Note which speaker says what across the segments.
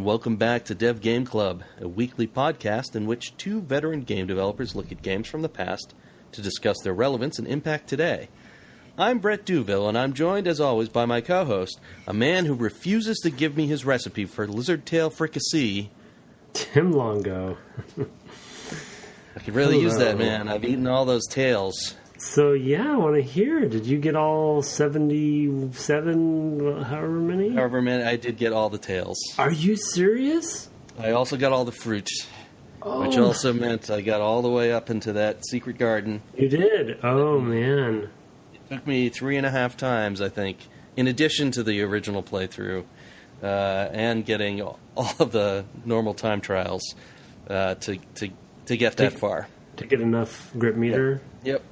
Speaker 1: welcome back to Dev Game Club, a weekly podcast in which two veteran game developers look at games from the past to discuss their relevance and impact today. I'm Brett Duville, and I'm joined, as always, by my co-host, a man who refuses to give me his recipe for lizard tail fricassee,
Speaker 2: Tim Longo.
Speaker 1: I could really use that, man. I've eaten all those tails.
Speaker 2: So, yeah, I want to hear. Did you get all 77, however many?
Speaker 1: However many, I did get all the tails.
Speaker 2: Are you serious?
Speaker 1: I also got all the fruit, which also meant I got all the way up into that secret garden.
Speaker 2: You did? Oh, man.
Speaker 1: It took me 3.5 times, I think, in addition to the original playthrough, and getting all of the normal time trials to get that far.
Speaker 2: To get enough grip meter?
Speaker 1: Yep.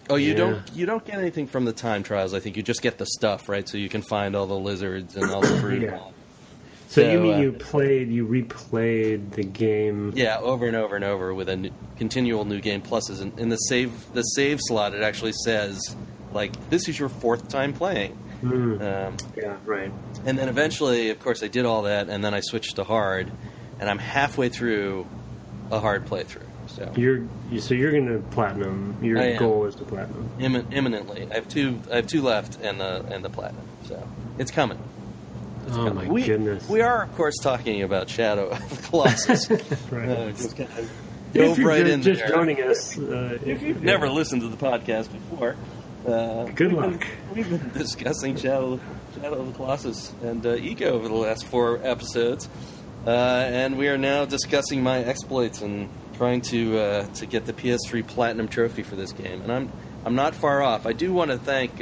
Speaker 1: Oh, you don't get anything from the time trials. I think you just get the stuff, right? So you can find all the lizards and all the fruit.
Speaker 2: Yeah. So you mean you replayed the game?
Speaker 1: Yeah, over and over and over with a continual new game pluses. In the save slot, it actually says, like, this is your 4th time playing.
Speaker 2: Yeah, right.
Speaker 1: And then eventually, of course, I did all that, and then I switched to hard, and I'm halfway through a hard playthrough. So you're
Speaker 2: going to platinum. Your goal is to platinum
Speaker 1: imminently. I have two left, and the platinum. So it's coming.
Speaker 2: My goodness!
Speaker 1: We are, of course, talking about Shadow of the Colossus.
Speaker 2: Right.
Speaker 1: Just kind of
Speaker 2: if you're
Speaker 1: right in
Speaker 2: just
Speaker 1: there.
Speaker 2: Joining us,
Speaker 1: if you've never listened to the podcast before,
Speaker 2: good luck.
Speaker 1: We've been discussing Shadow of the Colossus and Ico over the last 4 episodes, and we are now discussing my exploits and trying to get the PS3 Platinum Trophy for this game, and I'm not far off. I do want to thank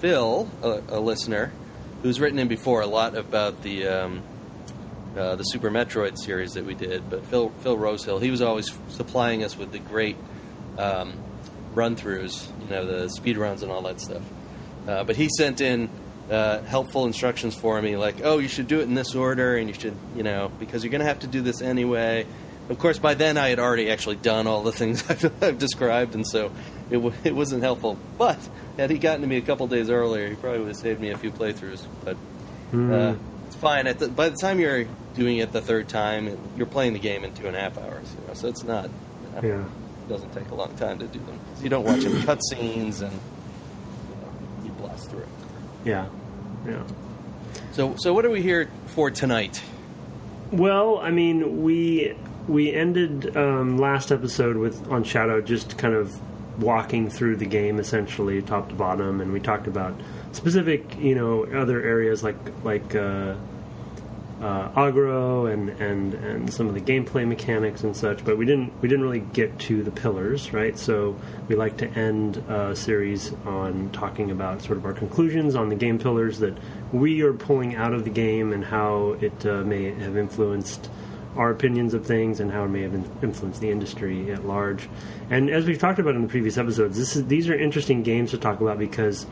Speaker 1: Phil, a listener, who's written in before a lot about the Super Metroid series that we did. But Phil Rosehill, he was always supplying us with the great run-throughs, the speed runs and all that stuff. But he sent in helpful instructions for me, like, oh, you should do it in this order, and you should, because you're going to have to do this anyway. Of course, by then I had already actually done all the things I've described, and so it wasn't helpful. But had he gotten to me a couple days earlier, he probably would have saved me a few playthroughs. But it's fine. By the time you're doing it the 3rd time, you're playing the game in 2.5 hours. So it's not. It doesn't take a long time to do them. So you don't watch any cutscenes, and you blast through it.
Speaker 2: Yeah.
Speaker 1: So what are we here for tonight?
Speaker 2: Well, I mean, we ended last episode on Shadow just kind of walking through the game essentially top to bottom, and we talked about specific other areas like aggro and some of the gameplay mechanics and such, but we didn't really get to the pillars, right? So we like to end a series on talking about sort of our conclusions on the game pillars that we are pulling out of the game and how it may have influenced our opinions of things and how it may have influenced the industry at large. And as we've talked about in the previous episodes, these are interesting games to talk about because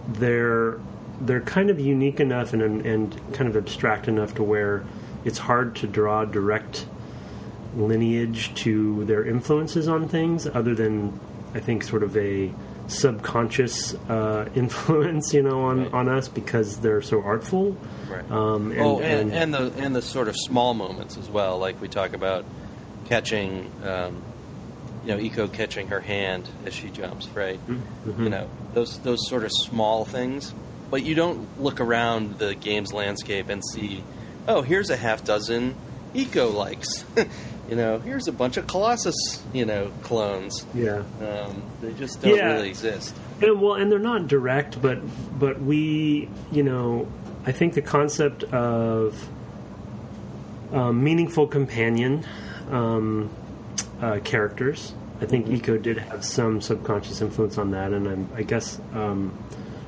Speaker 2: they're kind of unique enough and kind of abstract enough to where it's hard to draw direct lineage to their influences on things, other than, I think, sort of a subconscious influence, on us because they're so artful.
Speaker 1: Right. And the sort of small moments as well, like we talk about catching, Ico catching her hand as she jumps, right? Mm-hmm. Those sort of small things. But you don't look around the game's landscape and see, oh, here's a half dozen Ico likes. Here's a bunch of Colossus, clones.
Speaker 2: Yeah.
Speaker 1: They just don't really exist.
Speaker 2: And they're not direct, but we, I think the concept of meaningful companion characters, I think Ico did have some subconscious influence on that, and I guess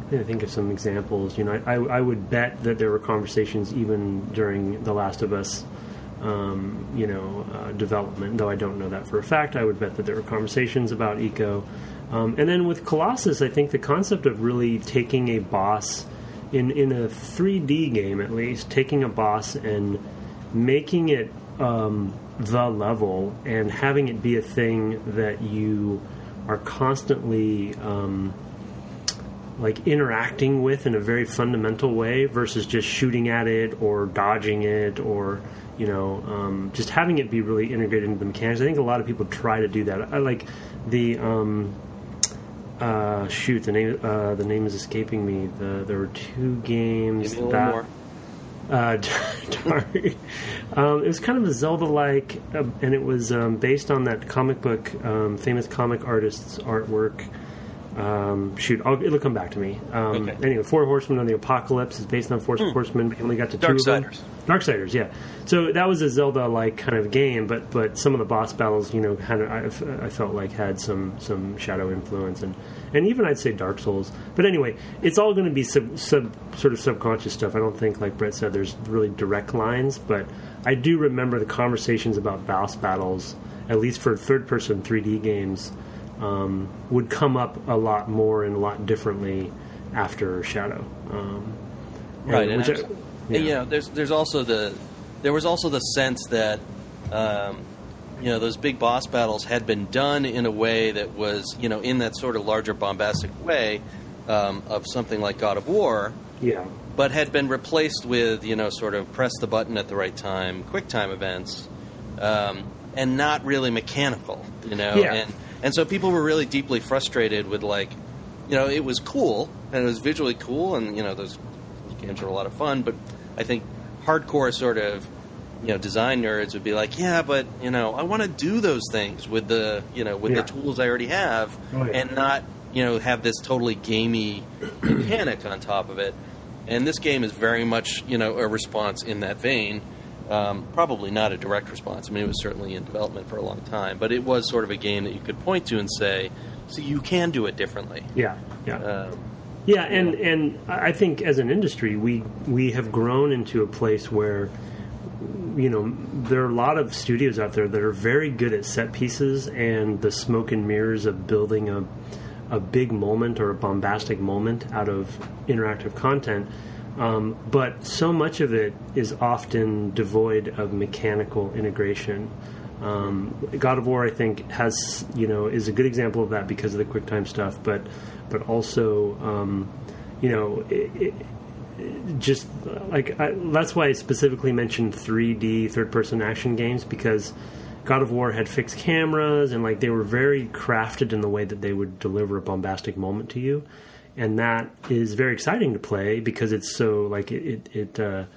Speaker 2: I think of some examples. I would bet that there were conversations even during The Last of Us, development. Though I don't know that for a fact, I would bet that there were conversations about Ico. And then with Colossus, I think the concept of really taking a boss in a 3D game, at least, taking a boss and making it the level and having it be a thing that you are constantly like interacting with in a very fundamental way versus just shooting at it or dodging it or just having it be really integrated into the mechanics. I think a lot of people try to do that. I like the the name is escaping me. There were two games
Speaker 1: Give me a little more.
Speaker 2: It was kind of a Zelda-like, and it was based on that comic book, famous comic artist's artwork. It'll come back to me.
Speaker 1: Okay.
Speaker 2: Anyway, Four Horsemen of the Apocalypse is based on Four Horsemen, but you only got to two of them. Darksiders, yeah. So that was a Zelda-like kind of game, but some of the boss battles, kind of I felt like had some Shadow influence, and even I'd say Dark Souls. But anyway, it's all going to be sort of subconscious stuff. I don't think, like Brett said, there's really direct lines, but I do remember the conversations about boss battles, at least for third-person 3D games, would come up a lot more and a lot differently after Shadow.
Speaker 1: Right, there's also there was also the sense that those big boss battles had been done in a way that was in that sort of larger bombastic way of something like God of War, but had been replaced with sort of press the button at the right time, quick time events, and not really mechanical, And so people were really deeply frustrated with, it was cool, and it was visually cool, and, those games were a lot of fun, but I think hardcore sort of, design nerds would be like, yeah, but, I want to do those things with the, the tools I already have, and not, have this totally gamey mechanic on top of it. And this game is very much, a response in that vein. Probably not a direct response. I mean, it was certainly in development for a long time, but it was sort of a game that you could point to and say, "So you can do it differently."
Speaker 2: And I think as an industry, we have grown into a place where, there are a lot of studios out there that are very good at set pieces and the smoke and mirrors of building a big moment or a bombastic moment out of interactive content. But so much of it is often devoid of mechanical integration. God of War, I think, has is a good example of that because of the QuickTime stuff. But also, just like that's why I specifically mentioned 3D third-person action games, because God of War had fixed cameras and they were very crafted in the way that they would deliver a bombastic moment to you. And that is very exciting to play because it's so it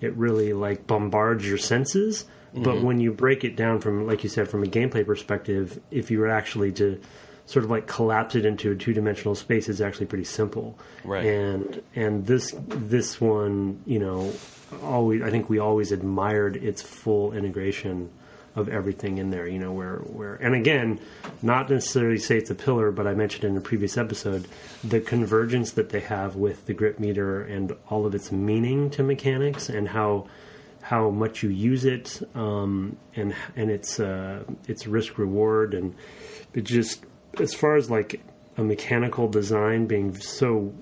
Speaker 2: really bombards your senses. Mm-hmm. But when you break it down from, like you said, from a gameplay perspective, if you were actually to sort of collapse it into a two-dimensional space, it's actually pretty simple.
Speaker 1: Right.
Speaker 2: And this one, I think we always admired its full integration of everything in there, where and again, not necessarily say it's a pillar, but I mentioned in a previous episode the convergence that they have with the grip meter and all of its meaning to mechanics and how much you use it, and its risk reward, and it just, as far as a mechanical design being so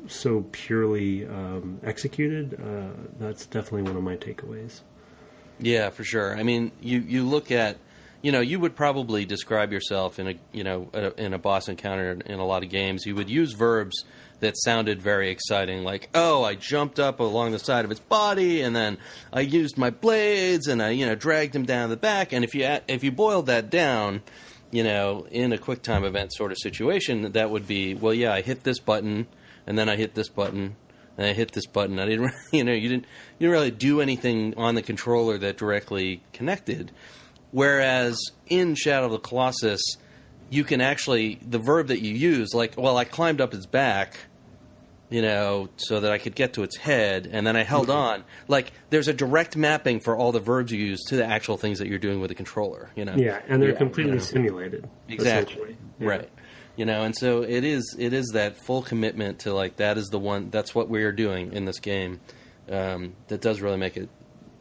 Speaker 2: purely executed, that's definitely one of my takeaways.
Speaker 1: Yeah, for sure. I mean, you look at, you would probably describe yourself in a boss encounter in a lot of games. You would use verbs that sounded very exciting, like, oh, I jumped up along the side of its body, and then I used my blades, and I, dragged him down the back. And if you boiled that down, in a QuickTime event sort of situation, that would be, well, yeah, I hit this button, and then I hit this button, and I hit this button. I didn't, you didn't really do anything on the controller that directly connected. Whereas in Shadow of the Colossus, you can actually, the verb that you use, I climbed up its back, so that I could get to its head, and then I held on. There's a direct mapping for all the verbs you use to the actual things that you're doing with the controller,
Speaker 2: Yeah, and they're completely simulated.
Speaker 1: Exactly.
Speaker 2: Yeah.
Speaker 1: Right. And so it is that full commitment to that's what we're doing in this game. That does really make it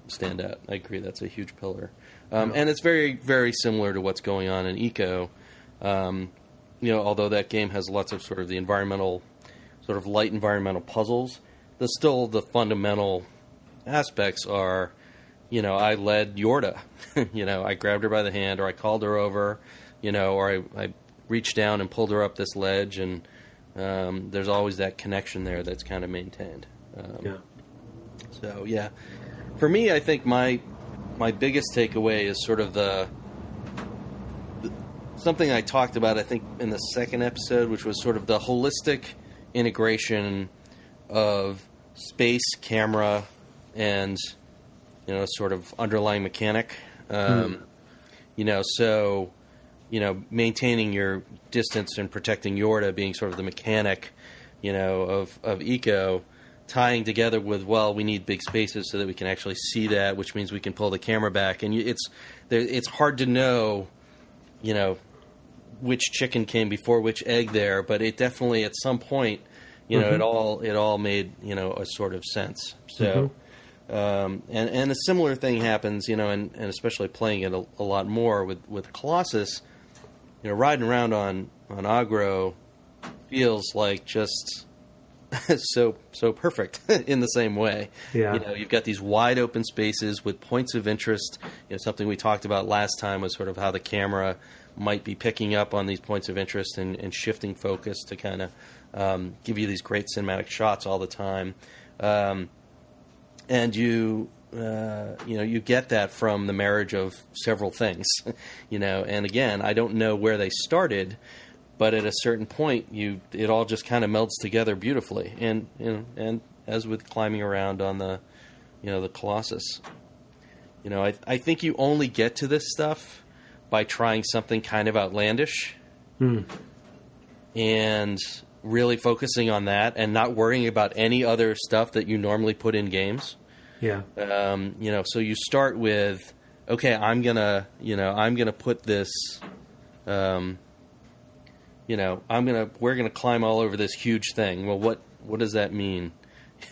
Speaker 1: stand out. I agree, that's a huge pillar. And it's very, very similar to what's going on in Ico. Although that game has lots of sort of the environmental, sort of light environmental puzzles, the fundamental aspects are, I led Yorda. I grabbed her by the hand, or I called her over, or I reached down and pulled her up this ledge, and there's always that connection there that's kind of maintained. So yeah, for me, I think my biggest takeaway is sort of the something I talked about, I think, in the second episode, which was sort of the holistic integration of space, camera, and sort of underlying mechanic. So maintaining your distance and protecting Yorda being sort of the mechanic, of Ico, tying together with, well, we need big spaces so that we can actually see that, which means we can pull the camera back. And it's hard to know, which chicken came before which egg there, but it definitely at some point, it all made, a sort of sense. So, and a similar thing happens, and especially playing it a lot more with Colossus, riding around on Agro feels like just so perfect in the same way. Yeah. You've got these wide open spaces with points of interest. Something we talked about last time was sort of how the camera might be picking up on these points of interest and shifting focus to kind of give you these great cinematic shots all the time. And you get that from the marriage of several things, and again, I don't know where they started, but at a certain point, it all just kind of melds together beautifully. And as with climbing around on the Colossus, I think you only get to this stuff by trying something kind of outlandish and really focusing on that and not worrying about any other stuff that you normally put in games.
Speaker 2: Yeah.
Speaker 1: So you start with, okay, we're gonna climb all over this huge thing. Well, what does that mean?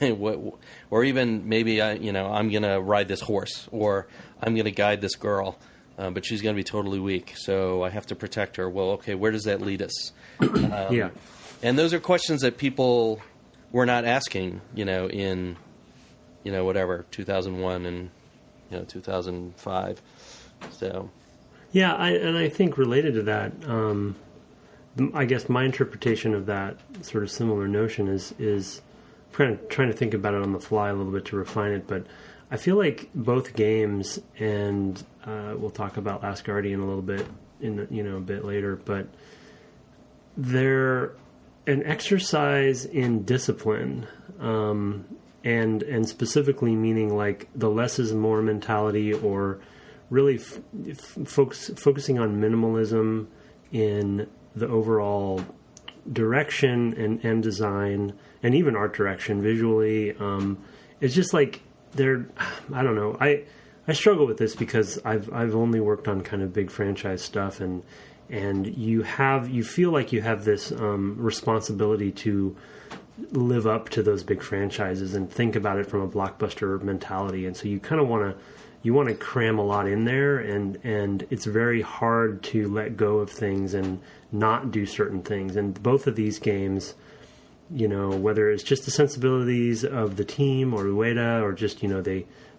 Speaker 1: Or even maybe I'm gonna ride this horse, or I'm gonna guide this girl, but she's gonna be totally weak, so I have to protect her. Well, okay, where does that lead us?
Speaker 2: Yeah.
Speaker 1: And those are questions that people were not asking, in 2001 and 2005. So
Speaker 2: yeah, I think related to that, I guess my interpretation of that sort of similar notion is kind of trying to think about it on the fly a little bit to refine it, but I feel like both games, and we'll talk about Last Guardian a little bit a bit later, but they're an exercise in discipline, and specifically meaning like the less is more mentality, or really focusing on minimalism in the overall direction and design, and even art direction visually. It's just like I don't know. I struggle with this because I've only worked on kind of big franchise stuff, and you feel like you have this responsibility to live up to those big franchises and think about it from a blockbuster mentality, and so you kind of want to cram a lot in there, and it's very hard to let go of things and not do certain things. And both of these games, whether it's just the sensibilities of the team or Ueda, or just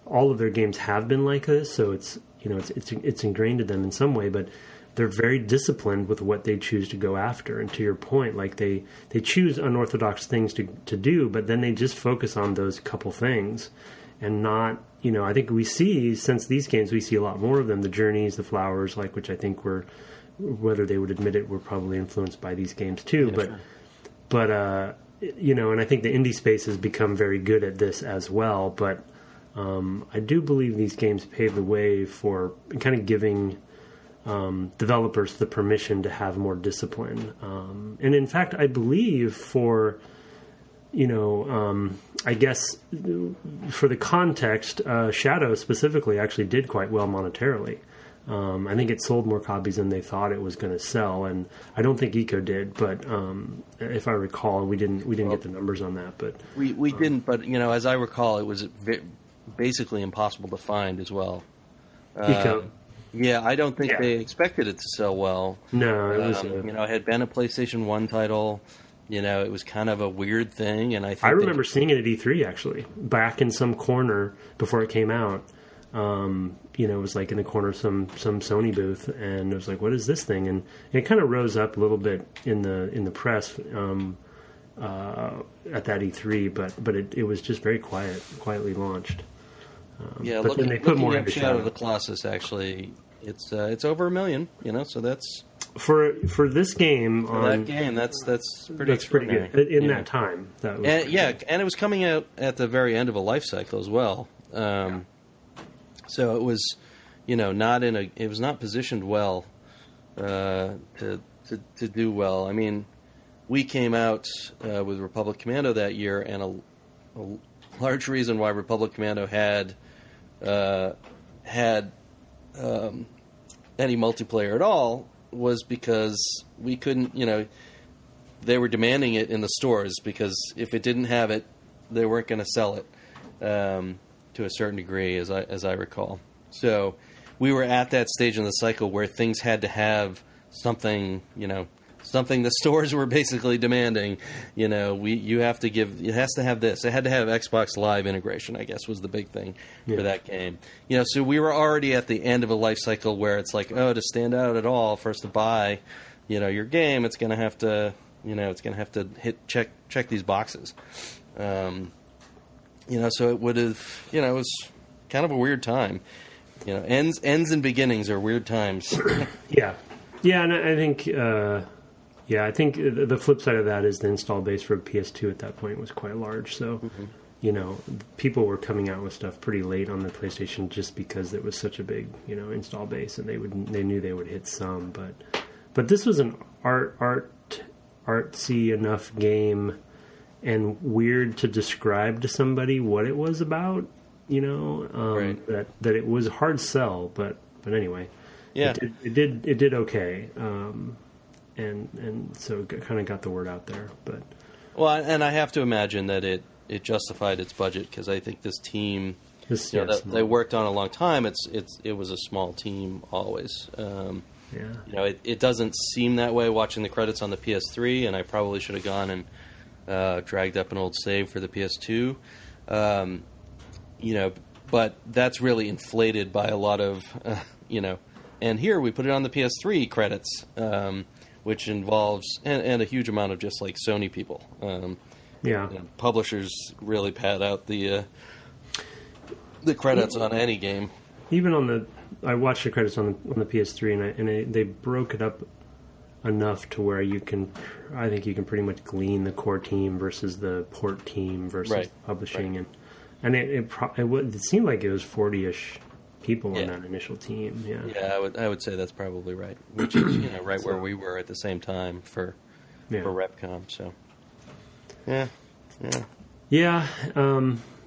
Speaker 2: all of their games have been like this, so it's ingrained in them in some way, but they're very disciplined with what they choose to go after. And to your point, like they choose unorthodox things to do, but then they just focus on those couple things and not, I think we see, since these games, we see a lot more of them, the journeys, the flowers, like, which I think whether they would admit it, were probably influenced by these games too.
Speaker 1: Yeah,
Speaker 2: but and I think the indie space has become very good at this as well. But I do believe these games pave the way for kind of giving developers the permission to have more discipline. And in fact, I believe for, I guess for the context, Shadow specifically actually did quite well monetarily. I think it sold more copies than they thought it was going to sell, and I don't think Ico did. But if I recall, we didn't get the numbers on that. But
Speaker 1: we didn't. But as I recall, it was basically impossible to find as well.
Speaker 2: Ico.
Speaker 1: Yeah, I don't think they expected it to sell well.
Speaker 2: No, it was.
Speaker 1: It had been a PlayStation 1 title. It was kind of a weird thing, and I
Speaker 2: remember seeing it at E3 actually, back in some corner before it came out. It was like in the corner of some Sony booth, and it was like, what is this thing? And it kind of rose up a little bit in the press. at that E3, but it was just very quietly launched.
Speaker 1: Yeah,
Speaker 2: but then they put more into
Speaker 1: Shadow of the Colossus. Actually, it's over 1 million. So that's
Speaker 2: for this game.
Speaker 1: That game, that's pretty
Speaker 2: good in that time. That was
Speaker 1: and it was coming out at the very end of a life cycle as well. So it was, it was not positioned well to do well. I mean, we came out with Republic Commando that year, and a large reason why Republic Commando had any multiplayer at all was because we couldn't, they were demanding it in the stores, because if it didn't have it, they weren't going to sell it to a certain degree, as I recall. So we were at that stage in the cycle where things had to have something, something the stores were basically demanding. You have to give, it has to have this. It had to have Xbox Live integration, I guess, was the big thing for that game. So we were already at the end of a life cycle where it's like, to stand out at all, for us to buy, your game, it's going to have to, check these boxes. So it would have, it was kind of a weird time. Ends and beginnings are weird times.
Speaker 2: Yeah, and I think, I think the flip side of that is the install base for PS2 at that point was quite large. So, people were coming out with stuff pretty late on the PlayStation just because it was such a big, install base, and they knew they would hit some. But this was an artsy enough game and weird to describe to somebody what it was about. Right. that it was a hard sell, but anyway, it did okay. And so it kind of got the word out there. But
Speaker 1: and I have to imagine that it justified its budget, because I think this team, they worked on a long time. It was a small team always. It doesn't seem that way watching the credits on the PS3, and I probably should have gone and dragged up an old save for the PS2. But that's really inflated by a lot of, and here we put it on the PS3 credits, which involves, and a huge amount of just like Sony people. Publishers really pad out the credits on any game.
Speaker 2: Even I watched the credits on the PS3, and they broke it up enough to where I think you can pretty much glean the core team versus the port team versus publishing, and it seemed like it was 40-ish people on that initial team.
Speaker 1: I would say that's probably right, which is right where we were at the same time for Repcom. So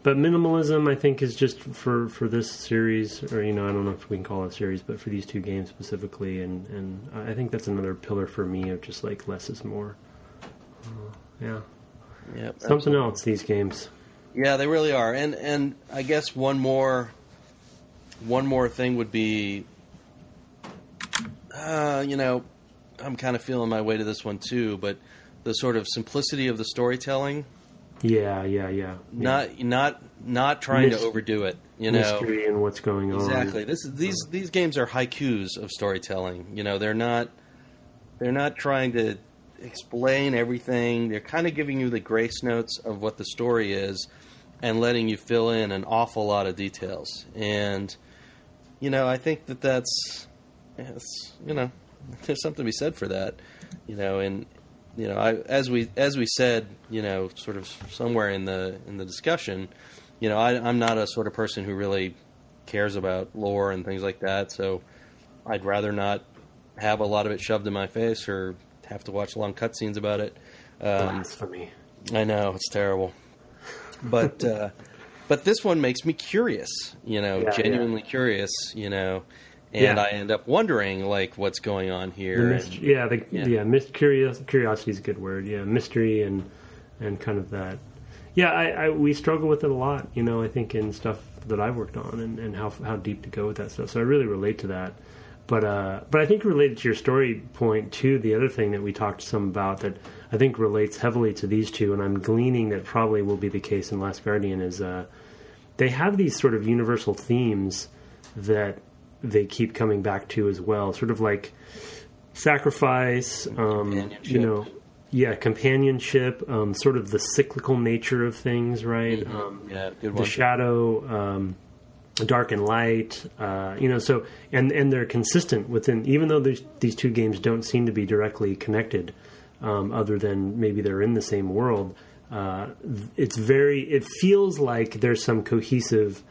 Speaker 1: but minimalism, I think, is just for this series, or I don't know if we can call it a series, but for these two games specifically, and I think that's another pillar for me of just like less is more. Something absolutely. Else, these games. Yeah, they really are, and I guess one more thing would be, I'm kind of feeling my way to this one too, but the sort of simplicity of the storytelling.
Speaker 2: Yeah.
Speaker 1: Not trying to overdo it.
Speaker 2: Mystery and what's going on.
Speaker 1: Exactly. These games are haikus of storytelling. They're not trying to explain everything. They're kind of giving you the grace notes of what the story is, and letting you fill in an awful lot of details. And I think that's there's something to be said for that. And as we said, sort of somewhere in the discussion, I'm not a sort of person who really cares about lore and things like that. So I'd rather not have a lot of it shoved in my face or have to watch long cutscenes about it.
Speaker 2: Blasphemy.
Speaker 1: I know, it's terrible. But this one makes me curious, genuinely curious, and I end up wondering, like, what's going on here.
Speaker 2: Curiosity is a good word. Yeah, mystery and kind of that. Yeah, we struggle with it a lot, I think in stuff that I've worked on and how deep to go with that stuff. So I really relate to that. But I think related to your story point, too, the other thing that we talked some about that I think relates heavily to these two, and I'm gleaning that probably will be the case in Last Guardian, is they have these sort of universal themes that they keep coming back to as well, sort of like sacrifice, companionship, sort of the cyclical nature of things, right?
Speaker 1: Yeah, good one.
Speaker 2: The shadow, dark and light, so and they're consistent within, even though these two games don't seem to be directly connected, other than maybe they're in the same world. It feels like there's some cohesive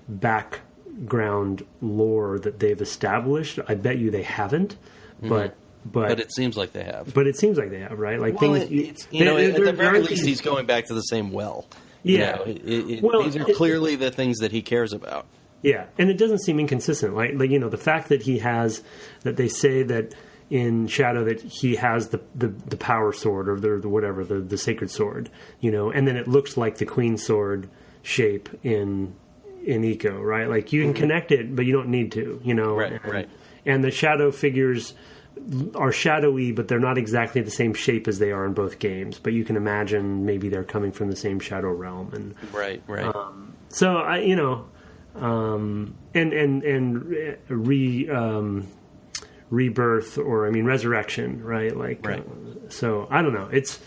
Speaker 2: background lore that they've established. I bet you they haven't, but
Speaker 1: it seems like they have.
Speaker 2: But it seems like they have, right? Like
Speaker 1: at the very least, he's going back to the same well.
Speaker 2: Yeah.
Speaker 1: These are clearly the things that he cares about.
Speaker 2: Yeah, and it doesn't seem inconsistent. Like the fact that they say that in Shadow that he has the power sword or the whatever, the sacred sword, and then it looks like the queen sword shape in Ico, right? Like you can connect it, but you don't need to,
Speaker 1: Right.
Speaker 2: And the shadow figures are shadowy, but they're not exactly the same shape as they are in both games. But you can imagine maybe they're coming from the same shadow realm, and
Speaker 1: right.
Speaker 2: So I, rebirth, or resurrection, right? Like,
Speaker 1: right.
Speaker 2: So I don't know. It's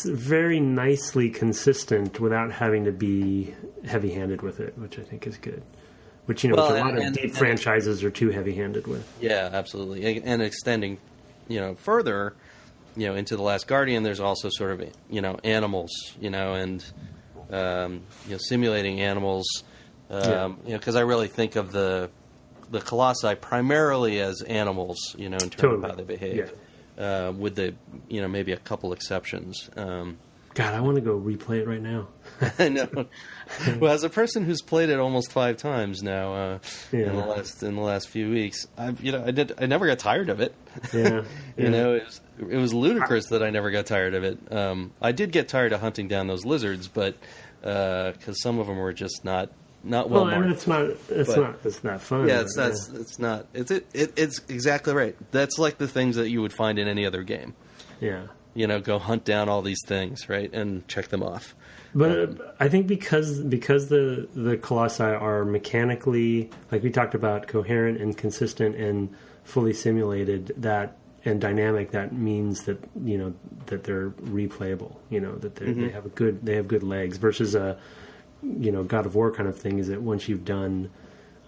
Speaker 2: very nicely consistent without having to be heavy-handed with it, which I think is good. Which, which a lot of deep franchises are too heavy-handed with.
Speaker 1: Yeah, absolutely. And extending, further, into The Last Guardian, there's also sort of, animals, and, simulating animals. Because I really think of the Colossi primarily as animals, in terms of how they behave. Yeah. With the, maybe a couple exceptions.
Speaker 2: God, I want to go replay it right now.
Speaker 1: I know. Well, as a person who's played it almost 5 times now in the last few weeks, I never got tired of it.
Speaker 2: Yeah.
Speaker 1: It was ludicrous that I never got tired of it. I did get tired of hunting down those lizards, but because some of them were just not well marked.
Speaker 2: It's not fun.
Speaker 1: Yeah, it's not. It's exactly right. That's like the things that you would find in any other game.
Speaker 2: Yeah.
Speaker 1: Go hunt down all these things, right, and check them off.
Speaker 2: But I think because the Colossi are mechanically, like we talked about, coherent and consistent and fully simulated, that and dynamic, that means that that they're replayable. That they have good legs versus a God of War kind of thing. Is that once you've done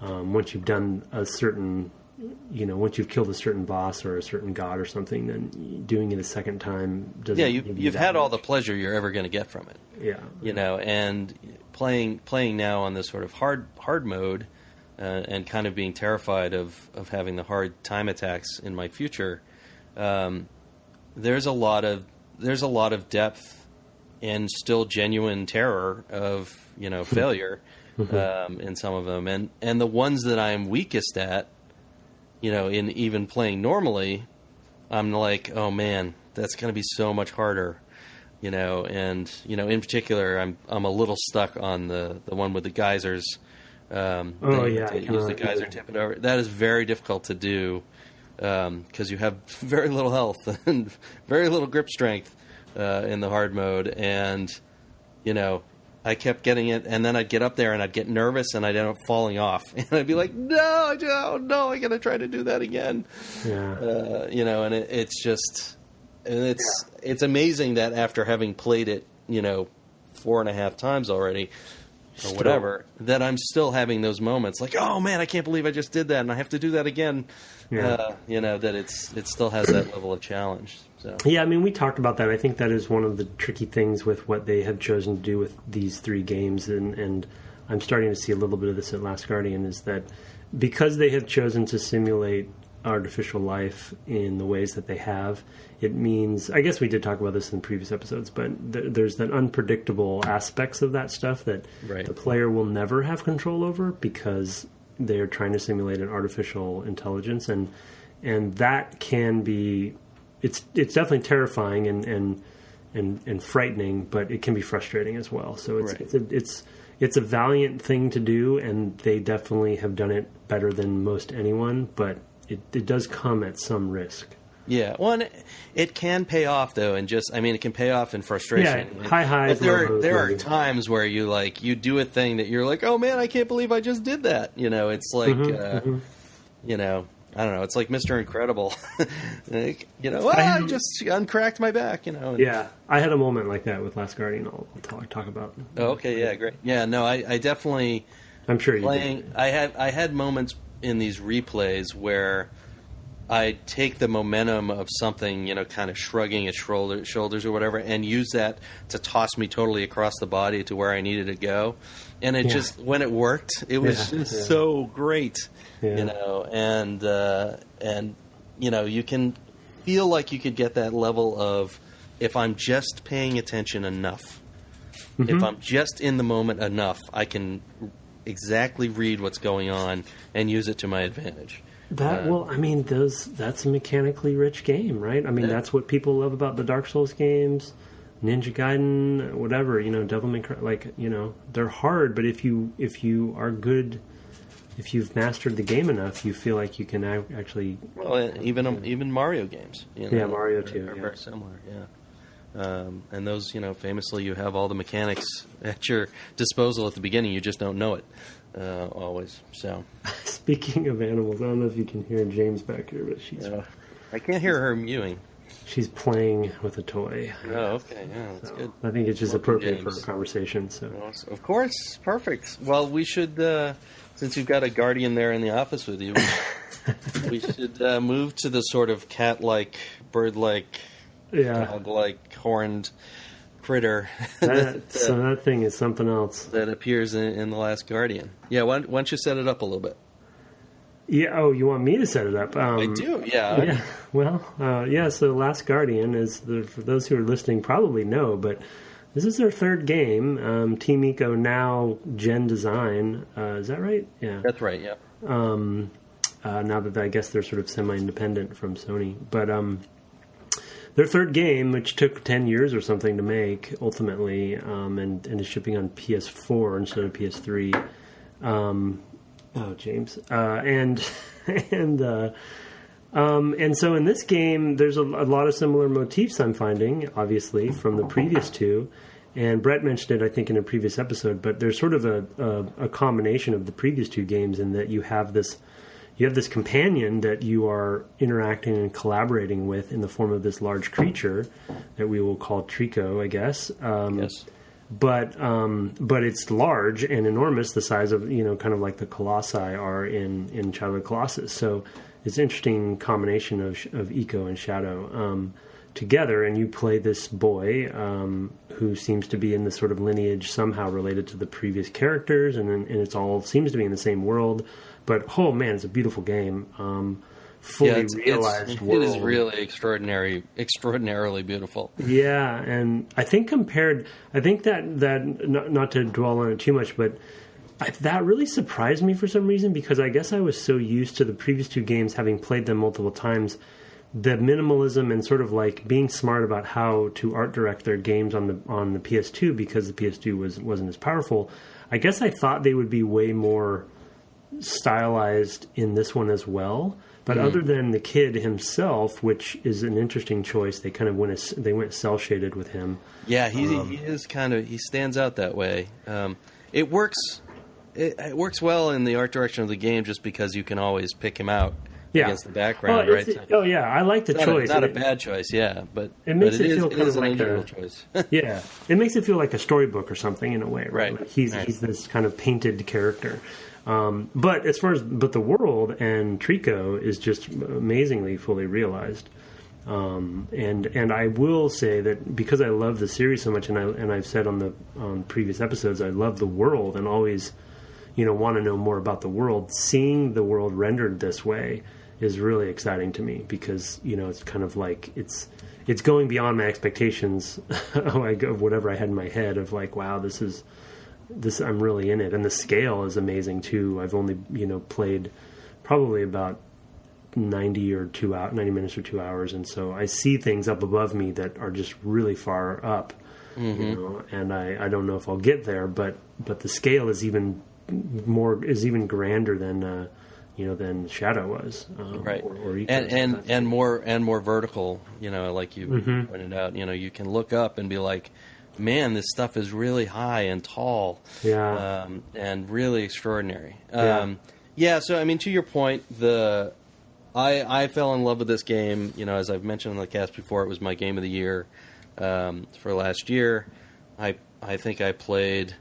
Speaker 2: a certain, once you've killed a certain boss or a certain god or something, then doing it a second time doesn't.
Speaker 1: Yeah, you've had all the pleasure you're ever going to get from it.
Speaker 2: Yeah,
Speaker 1: and playing now on this sort of hard mode, and kind of being terrified of having the hard time attacks in my future. There's a lot of depth and still genuine terror of failure in some of them, and the ones that I'm weakest at. In even playing normally, I'm like, oh man, that's going to be so much harder, and in particular, I'm a little stuck on the one with the geysers. Use the geyser tip it over. That is very difficult to do because you have very little health and very little grip strength in the hard mode, and I kept getting it, and then I'd get up there and I'd get nervous and I'd end up falling off. And I'd be like, no, I got to try to do that again.
Speaker 2: Yeah.
Speaker 1: And it's amazing that after having played it, 4.5 times already or whatever, that I'm still having those moments like, oh man, I can't believe I just did that and I have to do that again.
Speaker 2: Yeah.
Speaker 1: That it still has that level of challenge. So.
Speaker 2: Yeah, we talked about that. I think that is one of the tricky things with what they have chosen to do with these 3 games, and I'm starting to see a little bit of this at Last Guardian, is that because they have chosen to simulate artificial life in the ways that they have, it means, I guess we did talk about this in previous episodes, but there's that unpredictable aspects of that stuff that the player will never have control over because they're trying to simulate an artificial intelligence, and that can be... It's definitely terrifying and frightening, but it can be frustrating as well. So it's a valiant thing to do, and they definitely have done it better than most anyone. But it does come at some risk.
Speaker 1: Yeah, well, and it can pay off though, and it can pay off in frustration.
Speaker 2: Yeah, high highs.
Speaker 1: But there are times where you do a thing that you're like, oh man, I can't believe I just did that. It's like, I don't know. It's like Mr. Incredible. Like, I just uncracked my back.
Speaker 2: Yeah, I had a moment like that with Last Guardian. I'll talk about.
Speaker 1: Oh, okay, yeah, great. Yeah, no, I definitely.
Speaker 2: I'm sure you
Speaker 1: playing.
Speaker 2: did.
Speaker 1: I had moments in these replays where I take the momentum of something, kind of shrugging its shoulders or whatever, and use that to toss me totally across the body to where I needed to go. And it just, when it worked, it was just so great, and you can feel like you could get that level of, if I'm just paying attention enough, if I'm just in the moment enough, I can exactly read what's going on and use it to my advantage.
Speaker 2: That's a mechanically rich game, right? I mean, that's what people love about the Dark Souls games, Ninja Gaiden, whatever, Devil May Cry, they're hard, but if you are good, if you've mastered the game enough, you feel like you can actually...
Speaker 1: Well, even Mario games.
Speaker 2: Yeah, Mario too.
Speaker 1: Are very similar, yeah. And those, famously, you have all the mechanics at your disposal at the beginning. You just don't know it always. So,
Speaker 2: speaking of animals, I don't know if you can hear James back here, but she's...
Speaker 1: I can't hear her mewing.
Speaker 2: She's playing with a toy.
Speaker 1: Oh, okay, yeah, that's good.
Speaker 2: I think it's just appropriate for a conversation. So,
Speaker 1: of course, perfect. Well, we should, since you've got a guardian there in the office with you, we should move to the sort of cat-like, bird-like, dog-like, horned critter.
Speaker 2: That thing is something else.
Speaker 1: That appears in The Last Guardian. Yeah, why don't you set it up a little bit?
Speaker 2: Yeah. Oh, you want me to set it up?
Speaker 1: I do. Yeah.
Speaker 2: Yeah. Well, So Last Guardian is, for those who are listening probably know, but this is their third game. Team Ico now Gen Design. Is that right? Yeah.
Speaker 1: That's right. Yeah.
Speaker 2: Now that I guess they're sort of semi-independent from Sony, but their third game, which took 10 years or something to make, ultimately, and is shipping on PS4 instead of PS3. James. And so in this game, there's a lot of similar motifs I'm finding, obviously, from the previous two. And Brett mentioned it, I think, in a previous episode, but there's sort of a combination of the previous two games in that you have this companion that you are interacting and collaborating with in the form of this large creature that we will call Trico, I guess.
Speaker 1: Yes.
Speaker 2: But it's large and enormous, the size of, kind of like the Colossi are in Shadow of the Colossus. So it's an interesting combination of Ico and Shadow together, and you play this boy who seems to be in this sort of lineage somehow related to the previous characters, and it's all seems to be in the same world. But, oh man, it's a beautiful game. Fully realized world.
Speaker 1: It is really extraordinarily beautiful.
Speaker 2: Yeah, and I think that not to dwell on it too much, but that really surprised me for some reason, because I guess I was so used to the previous two games, having played them multiple times, the minimalism and sort of like being smart about how to art direct their games on the PS2, because the PS2 wasn't as powerful. I guess I thought they would be way more stylized in this one as well. But other than the kid himself, which is an interesting choice, they kind of went cel shaded with him.
Speaker 1: Yeah, he is he stands out that way. It works works well in the art direction of the game, just because you can always pick him out against the background, right?
Speaker 2: I like the choice.
Speaker 1: It's not a bad choice, but
Speaker 2: it makes it feel
Speaker 1: kind of like an
Speaker 2: choice. Yeah, it makes it feel like a storybook or something in a way, right? Like he's this kind of painted character. But as far as the world and Trico is just amazingly fully realized, and I will say that because I love the series so much, and I've said on previous episodes, I love the world and always want to know more about the world. Seeing the world rendered this way is really exciting to me, because it's kind of like it's going beyond my expectations of whatever I had in my head of like, wow, this I'm really in it, and the scale is amazing too. I've only played probably about 90 minutes or 2 hours, and so I see things up above me that are just really far up, and I don't know if I'll get there, but the scale is even grander than Shadow was,
Speaker 1: right?
Speaker 2: Or
Speaker 1: and more vertical. Like you pointed out, you can look up and be like, man, this stuff is really high and tall, and really extraordinary. So I mean, to your point, the I fell in love with this game. You know, as I've mentioned on the cast before, it was my game of the year for last year. I think I played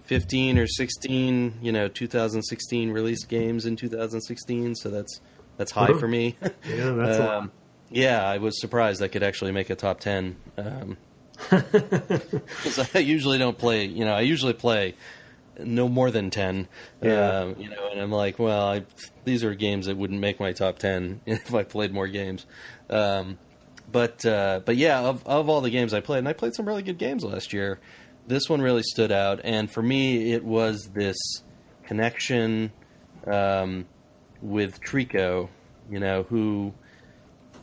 Speaker 1: 15 or 16, 2016 released games in 2016, so that's high for me.
Speaker 2: Yeah, that's a lot.
Speaker 1: Yeah, I was surprised I could actually make a top 10. Because I usually don't play, I usually play no more than 10.
Speaker 2: Yeah.
Speaker 1: And I'm like, well, these are games that wouldn't make my top 10 if I played more games. But yeah, of all the games I played, and I played some really good games last year, this one really stood out. And for me, it was this connection with Trico, who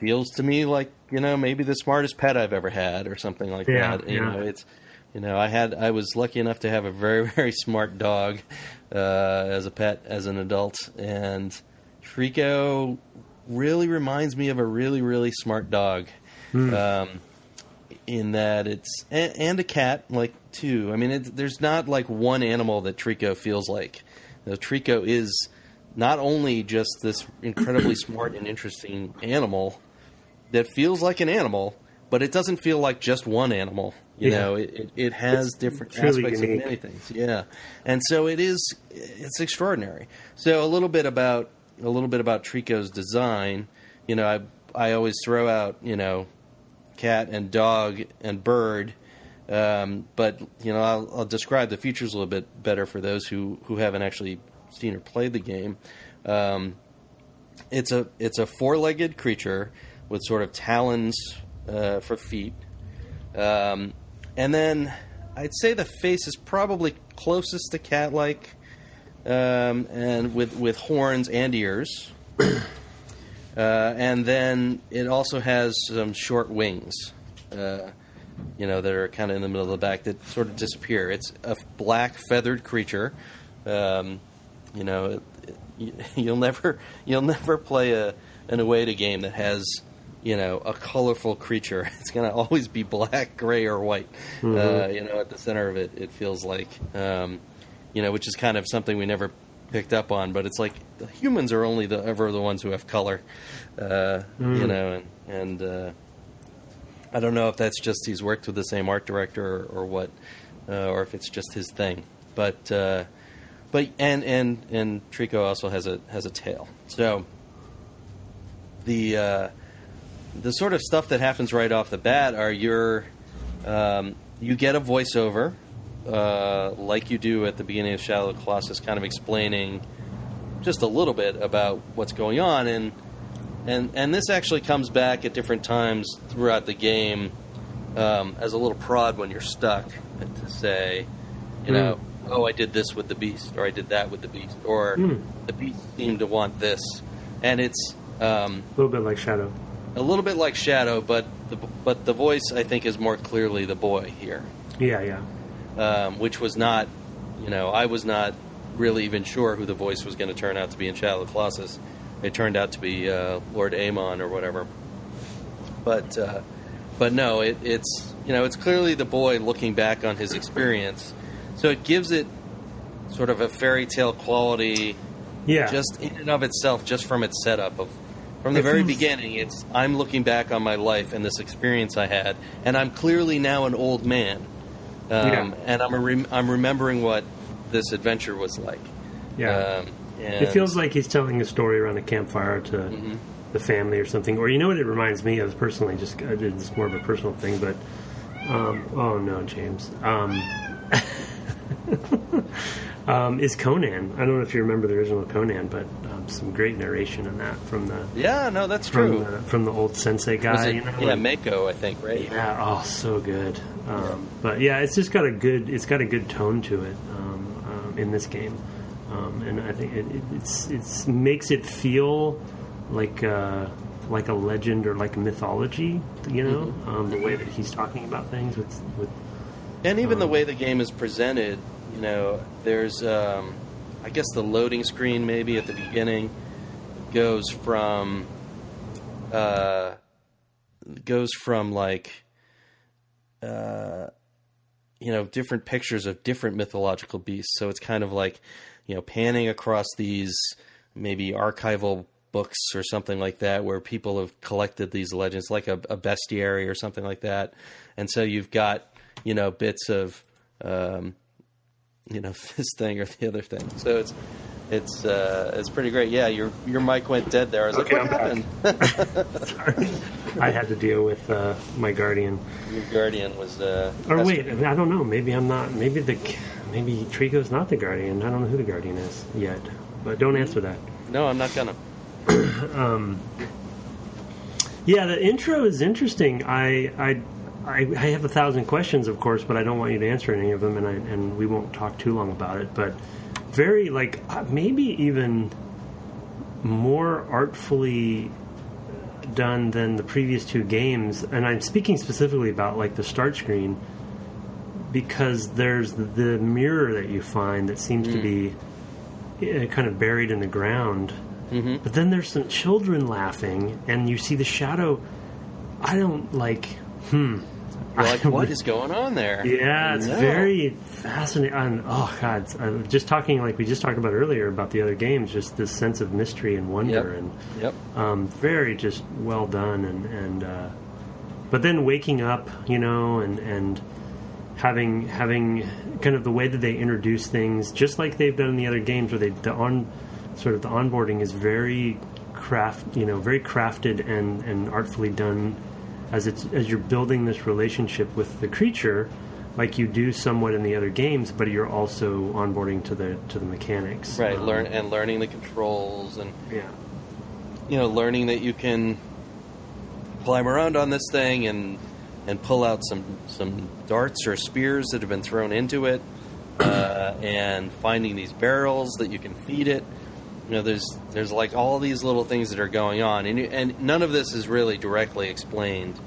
Speaker 1: feels to me like, maybe the smartest pet I've ever had or something like that. I was lucky enough to have a very, very smart dog as a pet, as an adult. And Trico really reminds me of a really, really smart dog. In that it's and a cat, like, too. I mean, there's not like one animal that Trico feels like. Trico is not only just this incredibly smart and interesting animal that feels like an animal, but it doesn't feel like just one animal. It has different aspects of many things. Yeah, and so it's extraordinary. So a little bit about Trico's design. I always throw out cat and dog and bird, but I'll describe the features a little bit better for those who haven't actually seen or played the game. It's a four-legged creature with sort of talons for feet, and then I'd say the face is probably closest to cat-like, and with horns and ears. And then it also has some short wings, that are kind of in the middle of the back that sort of disappear. It's a black feathered creature. You'll never play an Ueda game that has a colorful creature. It's going to always be black, gray, or white. At the center of it, it feels like, which is kind of something we never picked up on, but it's like the humans are only ever the ones who have color, and I don't know if that's just he's worked with the same art director or what, or if it's just his thing. But Trico also has a tail. So the sort of stuff that happens right off the bat are you get a voiceover. Like you do at the beginning of Shadow of the Colossus, kind of explaining just a little bit about what's going on, and this actually comes back at different times throughout the game as a little prod when you're stuck, to say, oh, I did this with the beast, or I did that with the beast, or the beast seemed to want this, and it's
Speaker 2: a little bit like Shadow.
Speaker 1: A little bit like Shadow, but the voice, I think, is more clearly the boy here.
Speaker 2: Yeah.
Speaker 1: Which was not, I was not really even sure who the voice was going to turn out to be in Shadow of the Colossus. It turned out to be Lord Amon or whatever. But no, it's clearly the boy looking back on his experience. So it gives it sort of a fairy tale quality, just in and of itself, just from its setup from the very beginning. It's I'm looking back on my life and this experience I had, and I'm clearly now an old man. And I'm remembering what this adventure was like. And
Speaker 2: it feels like he's telling a story around a campfire to the family or something. Or what it reminds me of personally. I did this more of a personal thing, but oh no, James, is Conan. I don't know if you remember the original Conan, but some great narration in that from the
Speaker 1: that's true
Speaker 2: from the old sensei guy.
Speaker 1: Mako, I think, right?
Speaker 2: Yeah, so good. But it's just got a good tone to it in this game, and I think it makes it feel like a legend or like a mythology. The way that he's talking about things with
Speaker 1: and even the way the game is presented. There's I guess the loading screen maybe at the beginning goes from like different pictures of different mythological beasts. So it's kind of like panning across these maybe archival books or something like that where people have collected these legends, like a bestiary or something like that. And so you've got, bits of, this thing or the other thing. So it's pretty great. Yeah, your mic went dead there. I was
Speaker 2: okay,
Speaker 1: like, what
Speaker 2: happened? Sorry. I had to deal with my Guardian.
Speaker 1: Your Guardian was...
Speaker 2: or wait, I don't know. Maybe I'm not... Maybe Trico's not the Guardian. I don't know who the Guardian is yet. But don't answer that.
Speaker 1: No, I'm not gonna.
Speaker 2: Yeah, the intro is interesting. I have 1,000 questions, of course, but I don't want you to answer any of them, and we won't talk too long about it. But very, maybe even more artfully done than the previous two games. And I'm speaking specifically about, the start screen, because there's the mirror that you find that seems to be kind of buried in the ground. Mm-hmm. But then there's some children laughing, and you see the shadow. I don't
Speaker 1: You're like, what is going on there?
Speaker 2: Yeah, it's very fascinating. Oh, God. Just talking like we just talked about earlier about the other games, just this sense of mystery and wonder. Very just well done. And but then waking up, and having kind of the way that they introduce things, just like they've done in the other games, where the onboarding is very crafted and artfully done, as you're building this relationship with the creature, like you do somewhat in the other games, but you're also onboarding to the mechanics,
Speaker 1: right? Learning the controls, and learning that you can climb around on this thing and pull out some darts or spears that have been thrown into it, and finding these barrels that you can feed it. There's all these little things that are going on, and none of this is really directly explained.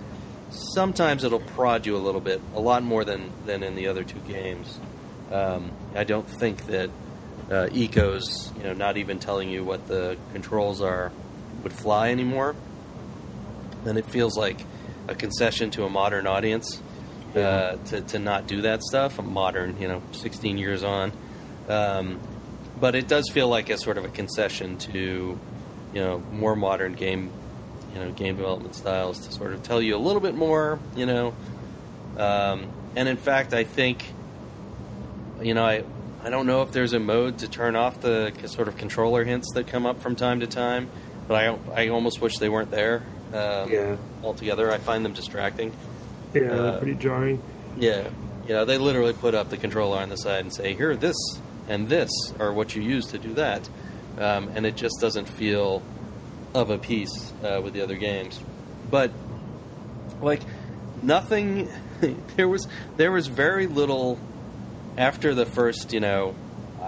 Speaker 1: Sometimes it'll prod you a little bit, a lot more than in the other two games. I don't think that Ico's, not even telling you what the controls are, would fly anymore. And it feels like a concession to a modern audience to not do that stuff. A modern, 16 years on. But it does feel like a sort of a concession to, more modern game development styles to sort of tell you a little bit more, And in fact, I think, I don't know if there's a mode to turn off the sort of controller hints that come up from time to time, but I almost wish they weren't there altogether. I find them distracting.
Speaker 2: Yeah, pretty jarring.
Speaker 1: Yeah. They literally put up the controller on the side and say, here, this and this are what you use to do that. And it just doesn't feel of a piece with the other games. But, nothing... there was very little after the first, I don't know,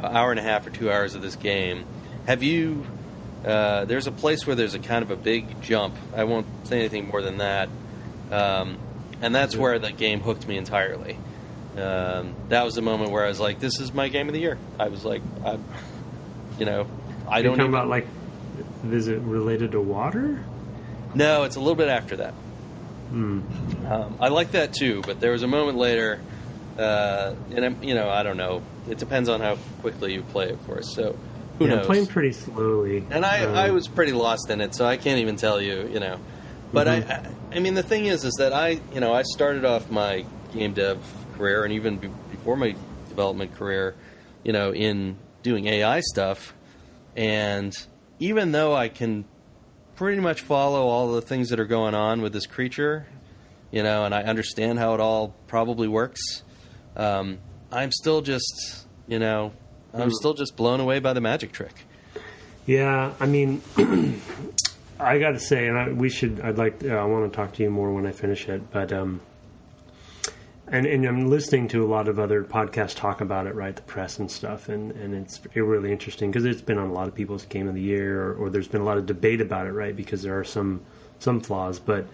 Speaker 1: hour and a half or 2 hours of this game. Have you... there's a place where there's a kind of a big jump. I won't say anything more than that. And that's where the game hooked me entirely. That was the moment where I was like, this is my game of the year. I was like, I don't
Speaker 2: talking about, is it related to water?
Speaker 1: No, it's a little bit after that. I like that too, but there was a moment later, and I don't know. It depends on how quickly you play, of course. So who knows?
Speaker 2: I'm playing pretty slowly,
Speaker 1: and I was pretty lost in it, so I can't even tell you. But I mean, the thing is that I started off my game dev career, and even before my development career, in doing AI stuff, and even though I can pretty much follow all the things that are going on with this creature, and I understand how it all probably works, I'm still just, I'm still just blown away by the magic trick.
Speaker 2: Yeah, I mean, I got to say, and I want to talk to you more when I finish it, but and I'm listening to a lot of other podcasts talk about it, right? The press and stuff, and it's really interesting because it's been on a lot of people's game of the year, or there's been a lot of debate about it, right? Because there are some flaws, but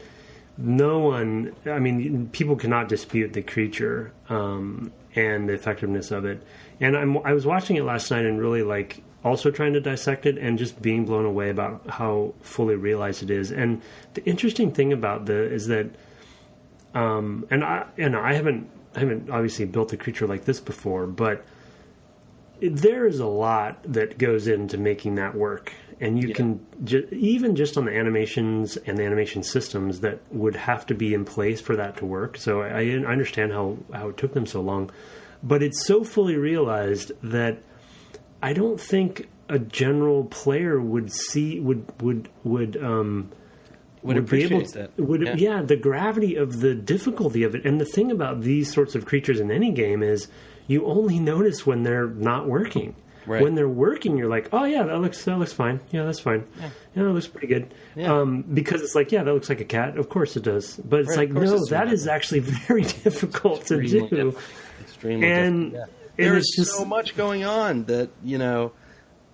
Speaker 2: no one, I mean, people cannot dispute the creature and the effectiveness of it. And I was watching it last night and really also trying to dissect it and just being blown away about how fully realized it is. And the interesting thing about is that. I haven't obviously built a creature like this before, but there is a lot that goes into making that work. And you can, even just on the animations and the animation systems that would have to be in place for that to work. So I understand how it took them so long. But it's so fully realized that I don't think a general player would appreciate
Speaker 1: that.
Speaker 2: The gravity of the difficulty of it. And the thing about these sorts of creatures in any game is you only notice when they're not working. Right. When they're working, you're like, oh yeah, that looks fine. Yeah, that's fine. Yeah, that looks pretty good. Yeah. Because it's like, yeah, that looks like a cat. Of course it does. But it's like, no, that is actually very difficult to do.
Speaker 1: Extremely difficult. Yeah. There's so much going on that, yeah.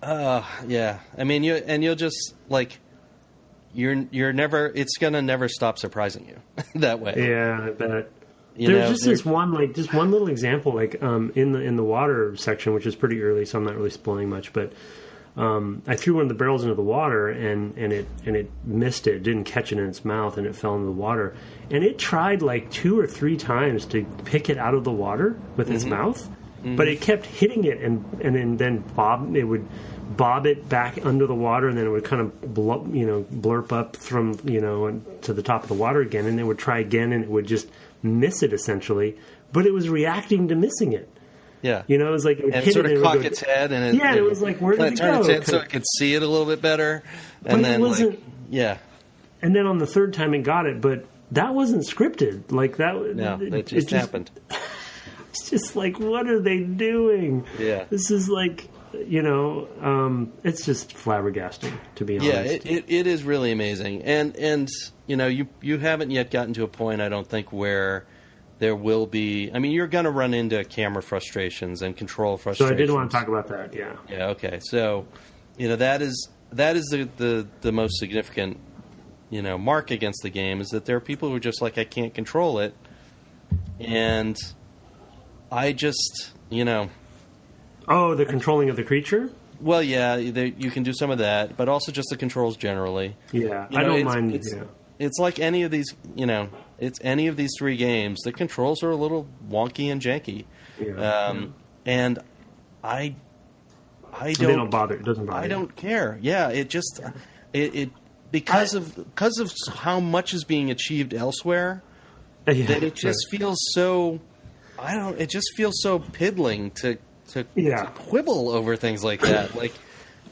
Speaker 1: I mean, you'll just like, you're never. It's gonna never stop surprising you that way.
Speaker 2: Yeah, I bet. There's just one little example, like in the water section, which is pretty early, so I'm not really spoiling much. But I threw one of the barrels into the water, and it missed it, didn't catch it in its mouth, and it fell into the water. And it tried like 2 or 3 times to pick it out of the water with its mouth, but it kept hitting it, and then it would bob it back under the water, and then it would kind of blurp up from to the top of the water again, and it would try again, and it would just miss it essentially, but it was reacting to missing it.
Speaker 1: Yeah,
Speaker 2: it was like it would hit
Speaker 1: sort
Speaker 2: it
Speaker 1: of cock its head, and
Speaker 2: it was like, where did it go?
Speaker 1: Its head so it could see it a little bit better, and
Speaker 2: then it wasn't. And then on the third time it got it, but that wasn't scripted. Like that.
Speaker 1: No, it just happened.
Speaker 2: It's just like, what are they doing?
Speaker 1: Yeah,
Speaker 2: this is like. It's just flabbergasting, to be honest.
Speaker 1: Yeah, it is really amazing, and you haven't yet gotten to a point, I don't think, where there will be. I mean, you're going to run into camera frustrations and control frustrations.
Speaker 2: So I did want to talk about that. Yeah.
Speaker 1: Yeah. Okay. So, that is the most significant mark against the game, is that there are people who are just like, I can't control it, and I just
Speaker 2: Oh, the controlling of the creature?
Speaker 1: Well, yeah, you can do some of that, but also just the controls generally.
Speaker 2: Yeah, I don't mind.
Speaker 1: It's like any of these, it's any of these 3 games. The controls are a little wonky and janky, and I don't.
Speaker 2: They don't bother. It doesn't bother.
Speaker 1: I don't care. Yeah, it just because of how much is being achieved elsewhere, that it just feels so. It just feels so piddling to quibble over things like that. Like,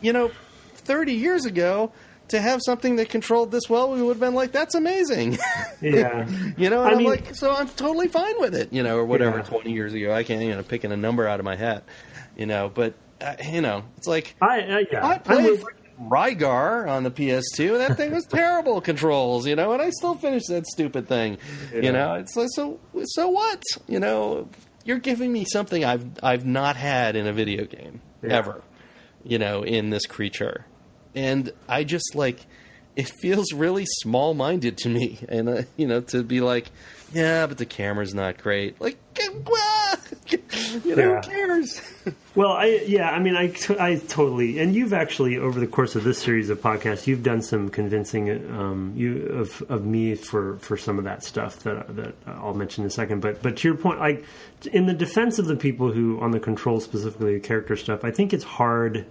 Speaker 1: 30 years ago, to have something that controlled this well, we would have been like, that's amazing.
Speaker 2: Yeah.
Speaker 1: I'm like, so I'm totally fine with it, or whatever, 20 years ago. I can't, picking a number out of my hat, but, it's like, I played Rygar on the PS2, and that thing was terrible controls, and I still finished that stupid thing, it's like, so what, you're giving me something I've not had in a video game ever, in this creature, and I just like, it feels really small-minded to me, and to be like, yeah, but the camera's not great. Like, who cares?
Speaker 2: Well, I totally. And you've actually, over the course of this series of podcasts, you've done some convincing of me for some of that stuff that I'll mention in a second. But to your point, like in the defense of the people who on the control, specifically the character stuff, I think it's hard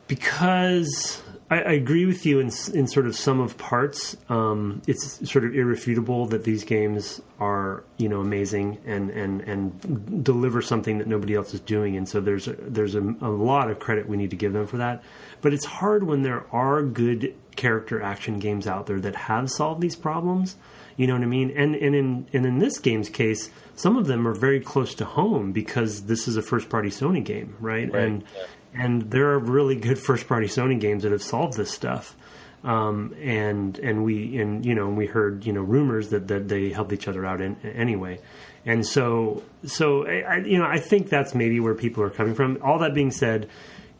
Speaker 2: because. I agree with you in sort of some of parts. It's sort of irrefutable that these games are, amazing and deliver something that nobody else is doing. And so there's a lot of credit we need to give them for that. But it's hard when there are good character action games out there that have solved these problems. You know what I mean? And in this game's case, some of them are very close to home because this is a first-party Sony game, right? And there are really good first-party Sony games that have solved this stuff. And we heard rumors that they helped each other out anyway. And so I think that's maybe where people are coming from. All that being said,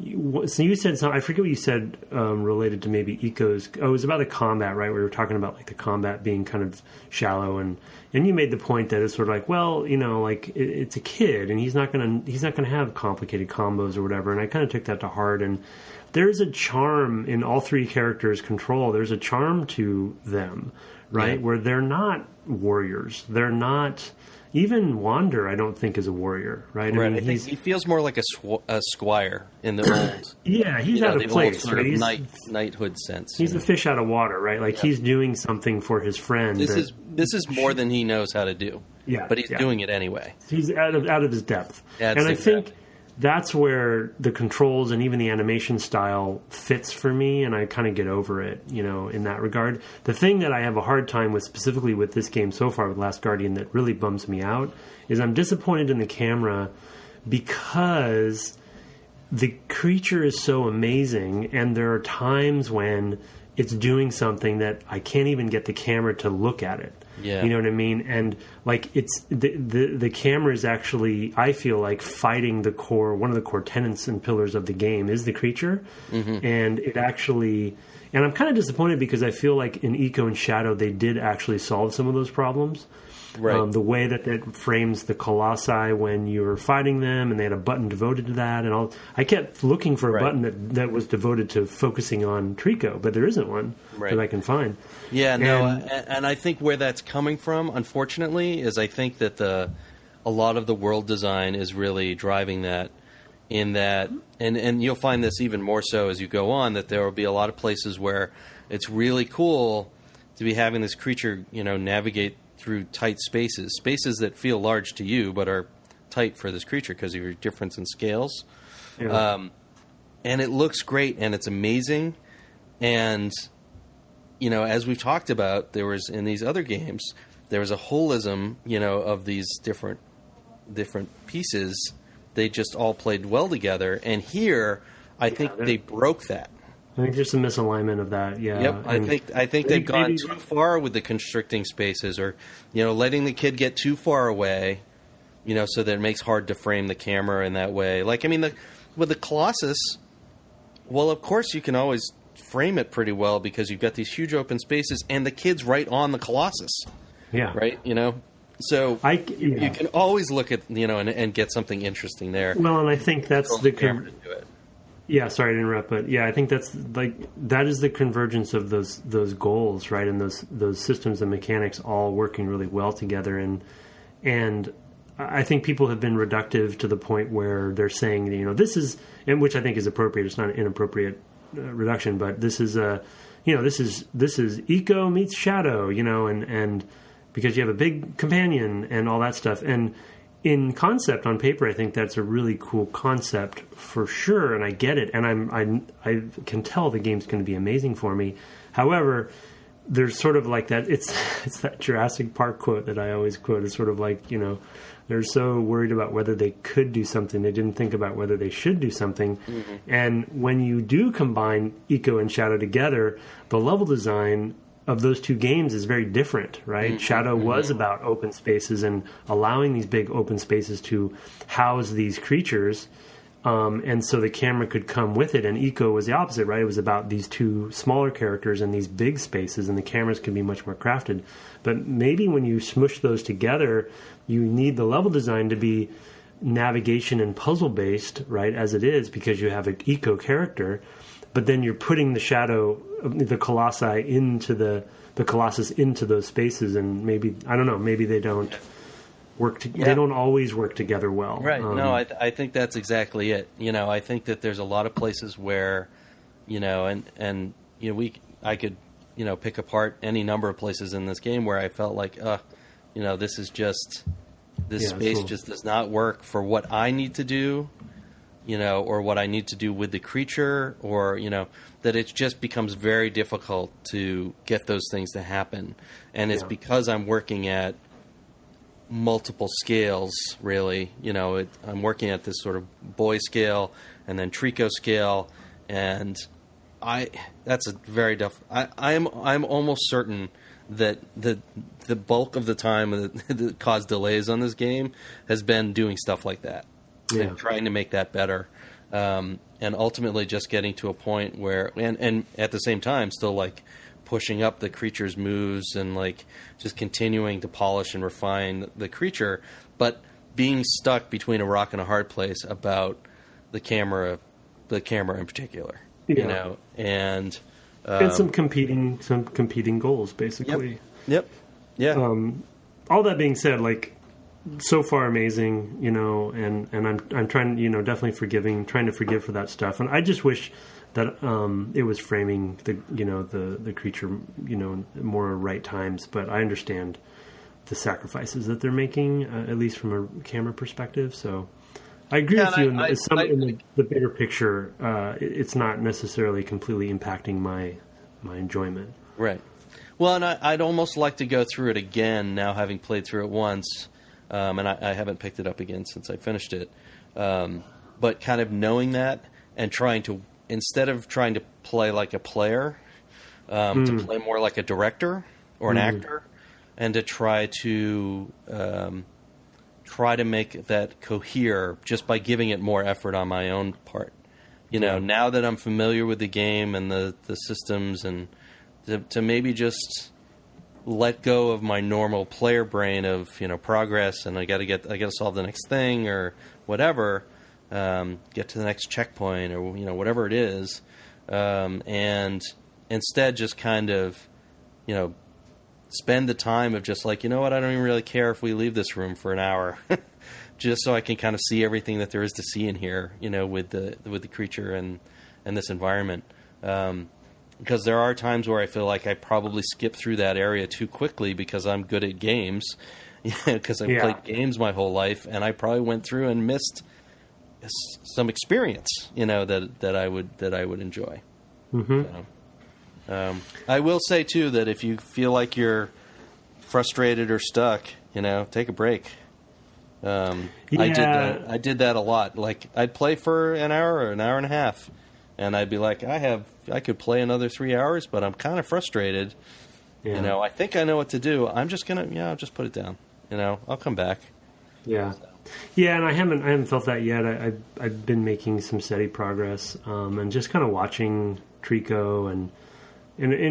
Speaker 2: so you said something, I forget what you said related to maybe Ico's. Oh, it was about the combat, right? We were talking about like the combat being kind of shallow, and you made the point that it's sort of like, well, like it's a kid, and he's not gonna have complicated combos or whatever. And I kind of took that to heart. And there's a charm in all 3 characters' control. There's a charm to them, right? Where they're not warriors. They're not... Even Wander, I don't think, is a warrior, right?
Speaker 1: Right. I think he feels more like a squire in the old...
Speaker 2: Yeah, he's out of place.
Speaker 1: Old sort of knighthood sense.
Speaker 2: He's a fish out of water, right? Like, he's doing something for his friend.
Speaker 1: This is more than he knows how to do.
Speaker 2: Yeah.
Speaker 1: But he's doing it anyway.
Speaker 2: He's out of his depth.
Speaker 1: And
Speaker 2: I think that's where the controls and even the animation style fits for me, and I kind of get over it, in that regard. The thing that I have a hard time with, specifically with this game so far, with Last Guardian, that really bums me out, is I'm disappointed in the camera because the creature is so amazing, and there are times when it's doing something that I can't even get the camera to look at it.
Speaker 1: Yeah.
Speaker 2: You know what I mean? And like it's the camera is actually, I feel like, fighting the core. One of the core tenets and pillars of the game is the creature, and it actually. And I'm kind of disappointed because I feel like in Ico and Shadow they did actually solve some of those problems.
Speaker 1: Right.
Speaker 2: The way that it frames the Colossi when you're fighting them, and they had a button devoted to that, and all. I kept looking for a button that was devoted to focusing on Trico, but there isn't one that I can find.
Speaker 1: Yeah, and I think where that's coming from, unfortunately, is I think that a lot of the world design is really driving that. In that, and you'll find this even more so as you go on, that there will be a lot of places where it's really cool to be having this creature, navigate through tight spaces that feel large to you but are tight for this creature because of your difference in scales. Yeah. And it looks great and it's amazing. And, as we've talked about, there was in these other games, there was a holism, of these different pieces. They just all played well together. And here, I think they broke that.
Speaker 2: I think there's some misalignment of that, yeah.
Speaker 1: Yep, I think they've gone too far with the constricting spaces, or letting the kid get too far away, so that it makes hard to frame the camera in that way. Like, I mean, with the Colossus, well, of course you can always frame it pretty well because you've got these huge open spaces, and the kid's right on the Colossus. Yeah, right. So you can always look at and get something interesting there.
Speaker 2: Well, and I think that's the camera to do it. Yeah, sorry to interrupt, but I think that is the convergence of those goals, right? And those systems and mechanics all working really well together, and I think people have been reductive to the point where they're saying, this is, and which I think is appropriate. It's not an inappropriate reduction, but this is this is Ico meets Shadow, and because you have a big companion and all that stuff, and in concept, on paper, I think that's a really cool concept for sure, and I get it, and I can tell the game's going to be amazing for me. However, there's sort of like that. It's that Jurassic Park quote that I always quote. It's sort of like they're so worried about whether they could do something, they didn't think about whether they should do something. Mm-hmm. And when you do combine Ico and Shadow together, the level design of those two games is very different, right? Mm-hmm. Shadow was about open spaces and allowing these big open spaces to house these creatures, and so the camera could come with it. And Ico was the opposite, right? It was about these two smaller characters and these big spaces, and the cameras could be much more crafted. But maybe when you smush those together, you need the level design to be navigation and puzzle-based, right, as it is, because you have an Ico character, but then you're putting the Shadow, the Colossi into the Colossus into those spaces, and maybe, I don't know, maybe they don't work. They don't always work together well.
Speaker 1: Right. No, I think that's exactly it. I think that there's a lot of places where, I could, pick apart any number of places in this game where I felt like, this is just, this space just does not work for what I need to do. Or what I need to do with the creature, or, that it just becomes very difficult to get those things to happen. And it's because I'm working at multiple scales, really. I'm working at this sort of boy scale and then Trico scale, and that's a very I'm almost certain that the bulk of the time that caused delays on this game has been doing stuff like that. And trying to make that better, and ultimately just getting to a point where, and at the same time, still like pushing up the creature's moves and like just continuing to polish and refine the creature, but being stuck between a rock and a hard place about the camera in particular, and
Speaker 2: some competing goals, basically.
Speaker 1: Yep. Yeah.
Speaker 2: All that being said, like, so far amazing, and I'm trying, definitely trying to forgive for that stuff. And I just wish that it was framing the creature, more right times. But I understand the sacrifices that they're making, at least from a camera perspective. So I agree with you. In the bigger picture, it's not necessarily completely impacting my enjoyment.
Speaker 1: Right. Well, and I'd almost like to go through it again now, having played through it once, and I haven't picked it up again since I finished it. But kind of knowing that and instead of trying to play like a player, to play more like a director or an actor, and to try to make that cohere just by giving it more effort on my own part. Now that I'm familiar with the game and the systems, and to maybe just let go of my normal player brain of progress, and I got to solve the next thing or whatever, get to the next checkpoint or whatever it is, and instead just kind of spend the time of just like, I don't even really care if we leave this room for an hour, just so I can kind of see everything that there is to see in here, with the creature and this environment. Because there are times where I feel like I probably skip through that area too quickly because I'm good at games, because I've played games my whole life, and I probably went through and missed some experience, that I would enjoy.
Speaker 2: Mm-hmm.
Speaker 1: So, I will say too that if you feel like you're frustrated or stuck, take a break. I did that a lot. Like, I'd play for an hour or an hour and a half, and I'd be like, I could play another 3 hours, but I'm kind of frustrated.
Speaker 2: Yeah.
Speaker 1: I think I know what to do. I'm just gonna, I'll just put it down. I'll come back.
Speaker 2: Yeah. So. Yeah, and I haven't felt that yet. I've been making some steady progress, and just kind of watching Trico and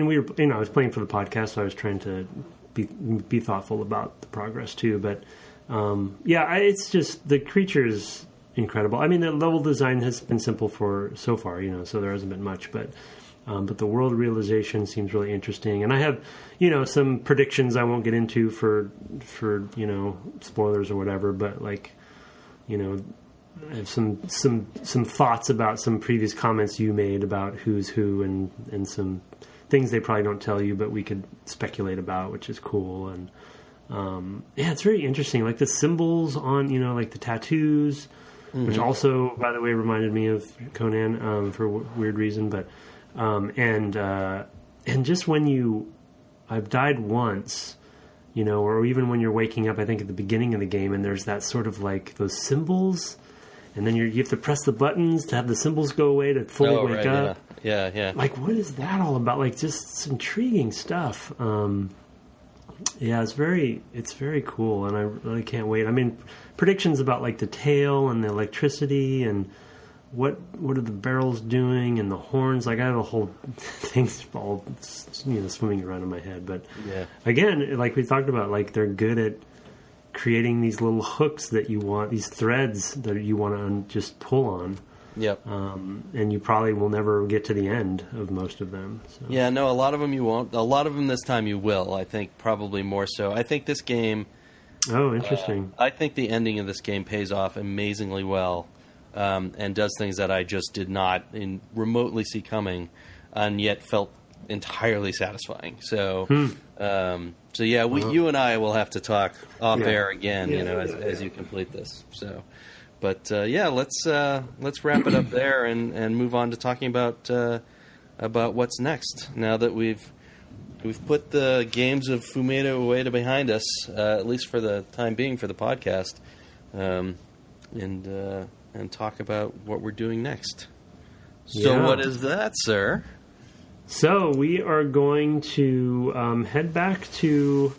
Speaker 2: we were, I was playing for the podcast, so I was trying to be thoughtful about the progress too. But it's just the creature is incredible. I mean, the level design has been simple for so far, so there hasn't been much, but the world realization seems really interesting. And I have, some predictions I won't get into for spoilers or whatever, but like, I have some thoughts about some previous comments you made about who's who and some things they probably don't tell you, but we could speculate about, which is cool. And it's very interesting. Like the symbols on, like the tattoos, which also, by the way, reminded me of Conan for a weird reason. But and just when I've died once, or even when you're waking up, I think at the beginning of the game, and there's that sort of like those symbols, and then you have to press the buttons to have the symbols go away to fully wake up. Yeah. Like, what is that all about? Like, just intriguing stuff. It's very cool, and I really can't wait. I mean, predictions about like the tail and the electricity and what are the barrels doing and the horns. Like, I have a whole thing all swimming around in my head. But again, like we talked about, like they're good at creating these little hooks that you want, these threads that you want to just pull on.
Speaker 1: Yep.
Speaker 2: And you probably will never get to the end of most of them. So.
Speaker 1: Yeah, no, a lot of them you won't. A lot of them this time you will, I think, probably more so. I think this game...
Speaker 2: Oh, interesting.
Speaker 1: I think the ending of this game pays off amazingly well, and does things that I just did not remotely see coming, and yet felt entirely satisfying. So, you and I will have to talk off air again, as you complete this. So... But let's wrap it up there and move on to talking about what's next. Now that we've put the games of Fumito Ueda behind us, at least for the time being for the podcast, and talk about what we're doing next. So what is that, sir?
Speaker 2: So we are going to head back to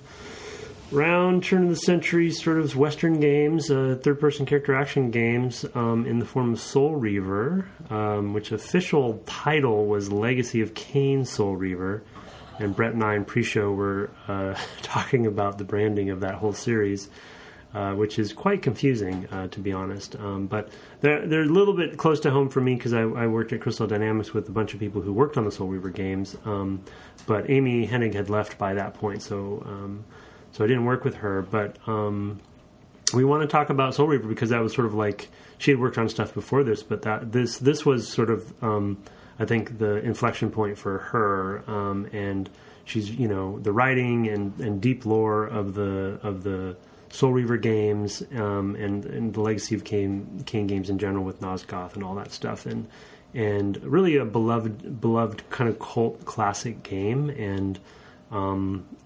Speaker 2: around turn of the century sort of Western games, third-person character action games in the form of Soul Reaver, which official title was Legacy of Kain Soul Reaver. And Brett and I in pre-show were talking about the branding of that whole series. which is quite confusing, to be honest. But they're a little bit close to home for me because I worked at Crystal Dynamics with a bunch of people who worked on the Soul Reaver games. But Amy Hennig had left by that point, so I didn't work with her. But we want to talk about Soul Reaver because that was sort of like she had worked on stuff before this, but this was sort of I think the inflection point for her, and she's the writing and deep lore of the Soul Reaver games, and the legacy of Kane games in general with Nosgoth and all that stuff, and really a beloved kind of cult classic game. And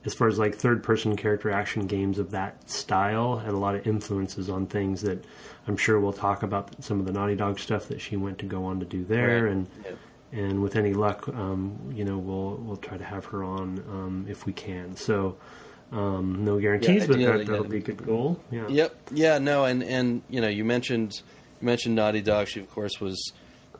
Speaker 2: as far as like third person character action games of that style, had a lot of influences on things that I'm sure we'll talk about, some of the Naughty Dog stuff that she went to go on to do there.
Speaker 1: Right.
Speaker 2: And
Speaker 1: Yep.
Speaker 2: and with any luck, we'll try to have her on if we can. So no guarantees, but that'll be a good goal. Yeah.
Speaker 1: Yep. Yeah. No. And you mentioned Naughty Dog. She of course was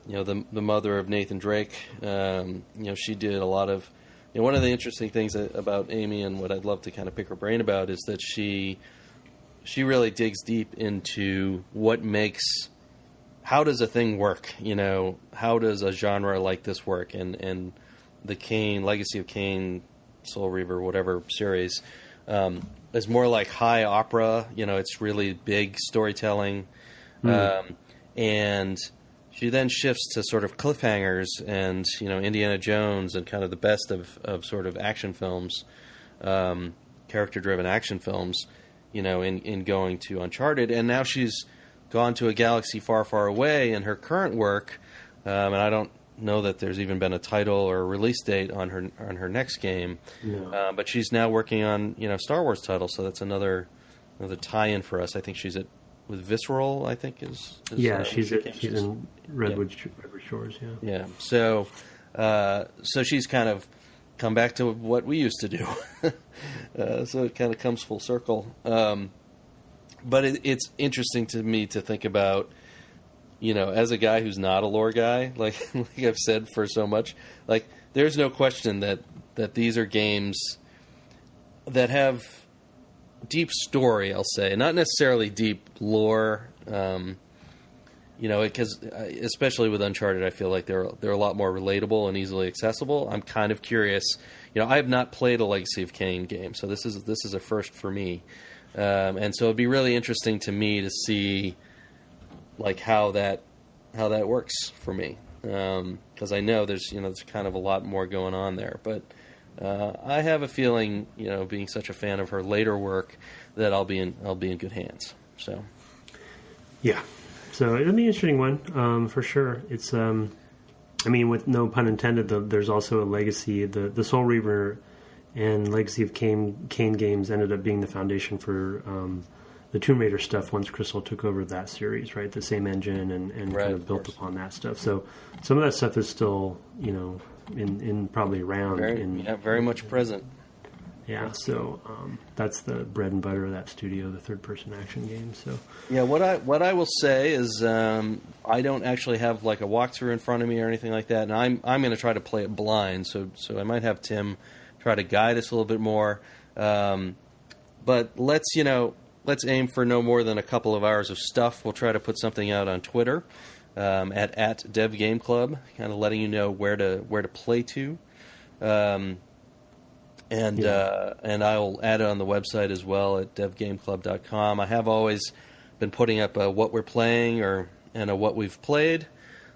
Speaker 1: the mother of Nathan Drake. She did a lot of. One of the interesting things about Amy, and what I'd love to kind of pick her brain about, is that she really digs deep into how does a thing work? How does a genre like this work? And the Legacy of Kane, Soul Reaver, whatever series, is more like high opera. It's really big storytelling, and she then shifts to sort of cliffhangers and Indiana Jones and kind of the best of sort of action films, character-driven action films, in going to Uncharted. And now she's gone to a galaxy far, far away in her current work, and I don't know that there's even been a title or a release date on her next game.
Speaker 2: No.
Speaker 1: But she's now working on Star Wars titles, so that's another tie-in for us. I think she's with Visceral, I think is
Speaker 2: she's in Redwood Shores.
Speaker 1: Yeah. So she's kind of come back to what we used to do. So it kind of comes full circle. But it's interesting to me to think about, as a guy who's not a lore guy, like I've said for so much, like there's no question that these are games that have deep story, I'll say, not necessarily deep lore, because especially with Uncharted, I feel like they're a lot more relatable and easily accessible. I'm kind of curious. I have not played a Legacy of Kane game, so this is a first for me, and so it'd be really interesting to me to see like how that works for me, because I know there's kind of a lot more going on there, but. I have a feeling, being such a fan of her later work, that I'll be in good hands. So,
Speaker 2: yeah. So it'll be an interesting one, for sure. It's, with no pun intended, there's also a legacy. The Soul Reaver and Legacy of Kane games ended up being the foundation for the Tomb Raider stuff once Crystal took over that series, right? The same engine and
Speaker 1: right,
Speaker 2: kind of built upon that stuff. So some of that stuff is still, in probably around.
Speaker 1: Very much present.
Speaker 2: Yeah, so that's the bread and butter of that studio, the third-person action game. So
Speaker 1: yeah, what I will say is I don't actually have like a walkthrough in front of me or anything like that, and I'm going to try to play it blind. So I might have Tim try to guide us a little bit more. But let's aim for no more than a couple of hours of stuff. We'll try to put something out on Twitter. At Dev Game Club, kind of letting you know where to play to, and I'll add it on the website as well at devgameclub.com. I have always been putting up a what we're playing and a what we've played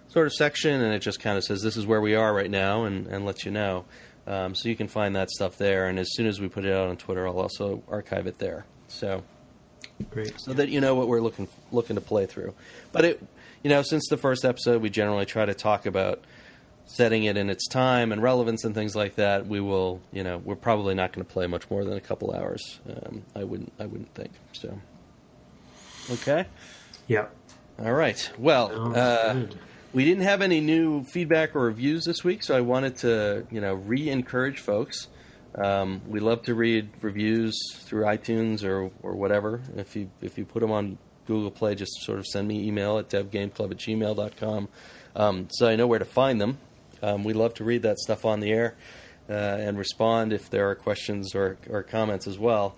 Speaker 1: sort of section, and it just kind of says this is where we are right now and lets you know. So you can find that stuff there, and as soon as we put it out on Twitter, I'll also archive it there. So
Speaker 2: great,
Speaker 1: so that you know what we're looking to play through. But since the first episode, we generally try to talk about setting it in its time and relevance and things like that. We will, we're probably not going to play much more than a couple hours. I wouldn't think so. Okay.
Speaker 2: Yeah.
Speaker 1: All right. Well, we didn't have any new feedback or reviews this week, so I wanted to, re-encourage folks. We love to read reviews through iTunes or whatever. If you put them on Google Play, just sort of send me email at devgameclub@gmail.com, so I know where to find them. We love to read that stuff on the air and respond if there are questions or comments as well.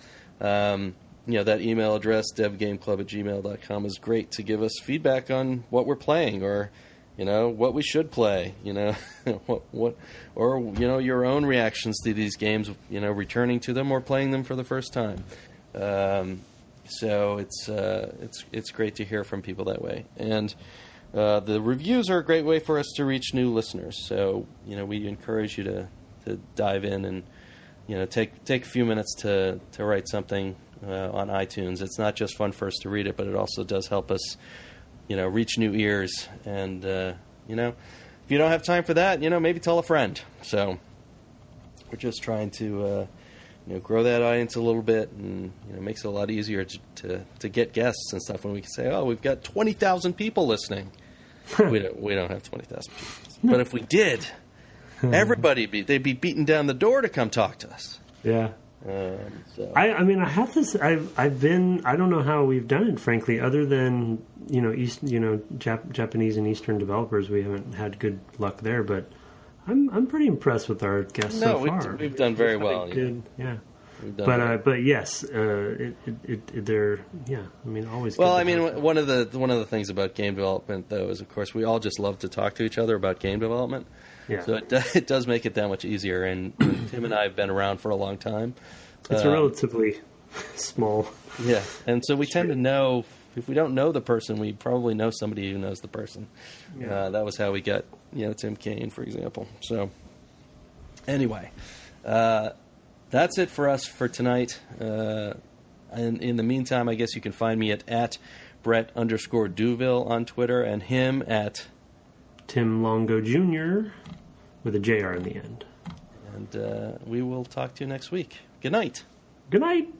Speaker 1: that email address, devgameclub@gmail.com, is great to give us feedback on what we're playing, or what we should play, what or your own reactions to these games, returning to them or playing them for the first time. So it's great to hear from people that way. And the reviews are a great way for us to reach new listeners. So we encourage you to dive in and take a few minutes to write something on iTunes. It's not just fun for us to read it, but it also does help us reach new ears. And if you don't have time for that, maybe tell a friend. So we're just trying to grow that audience a little bit, and it makes it a lot easier to get guests and stuff when we can say, oh, we've got 20,000 people listening. we don't have 20,000 people, but if we did, they'd be beating down the door to come talk to us.
Speaker 2: Yeah.
Speaker 1: So.
Speaker 2: I mean, I have this. I don't know how we've done it, frankly, other than Japanese and Eastern developers. We haven't had good luck there, but I'm pretty impressed with our guests so far.
Speaker 1: We've done very well.
Speaker 2: Good, yeah. But yes, they're I mean, always.
Speaker 1: Well, I mean, one of the things about game development, though, is of course we all just love to talk to each other about game development.
Speaker 2: Yeah.
Speaker 1: So it does make it that much easier. And Tim and I have been around for a long time.
Speaker 2: It's a relatively small.
Speaker 1: Yeah, and so we tend to know. If we don't know the person, we probably know somebody who knows the person.
Speaker 2: Yeah.
Speaker 1: That was how we got Tim Kaine, for example. So anyway, that's it for us for tonight. And in the meantime, I guess you can find me at Brett_Duville on Twitter, and him at
Speaker 2: Tim Longo Jr. with a JR in the end.
Speaker 1: And we will talk to you next week. Good night.
Speaker 2: Good night.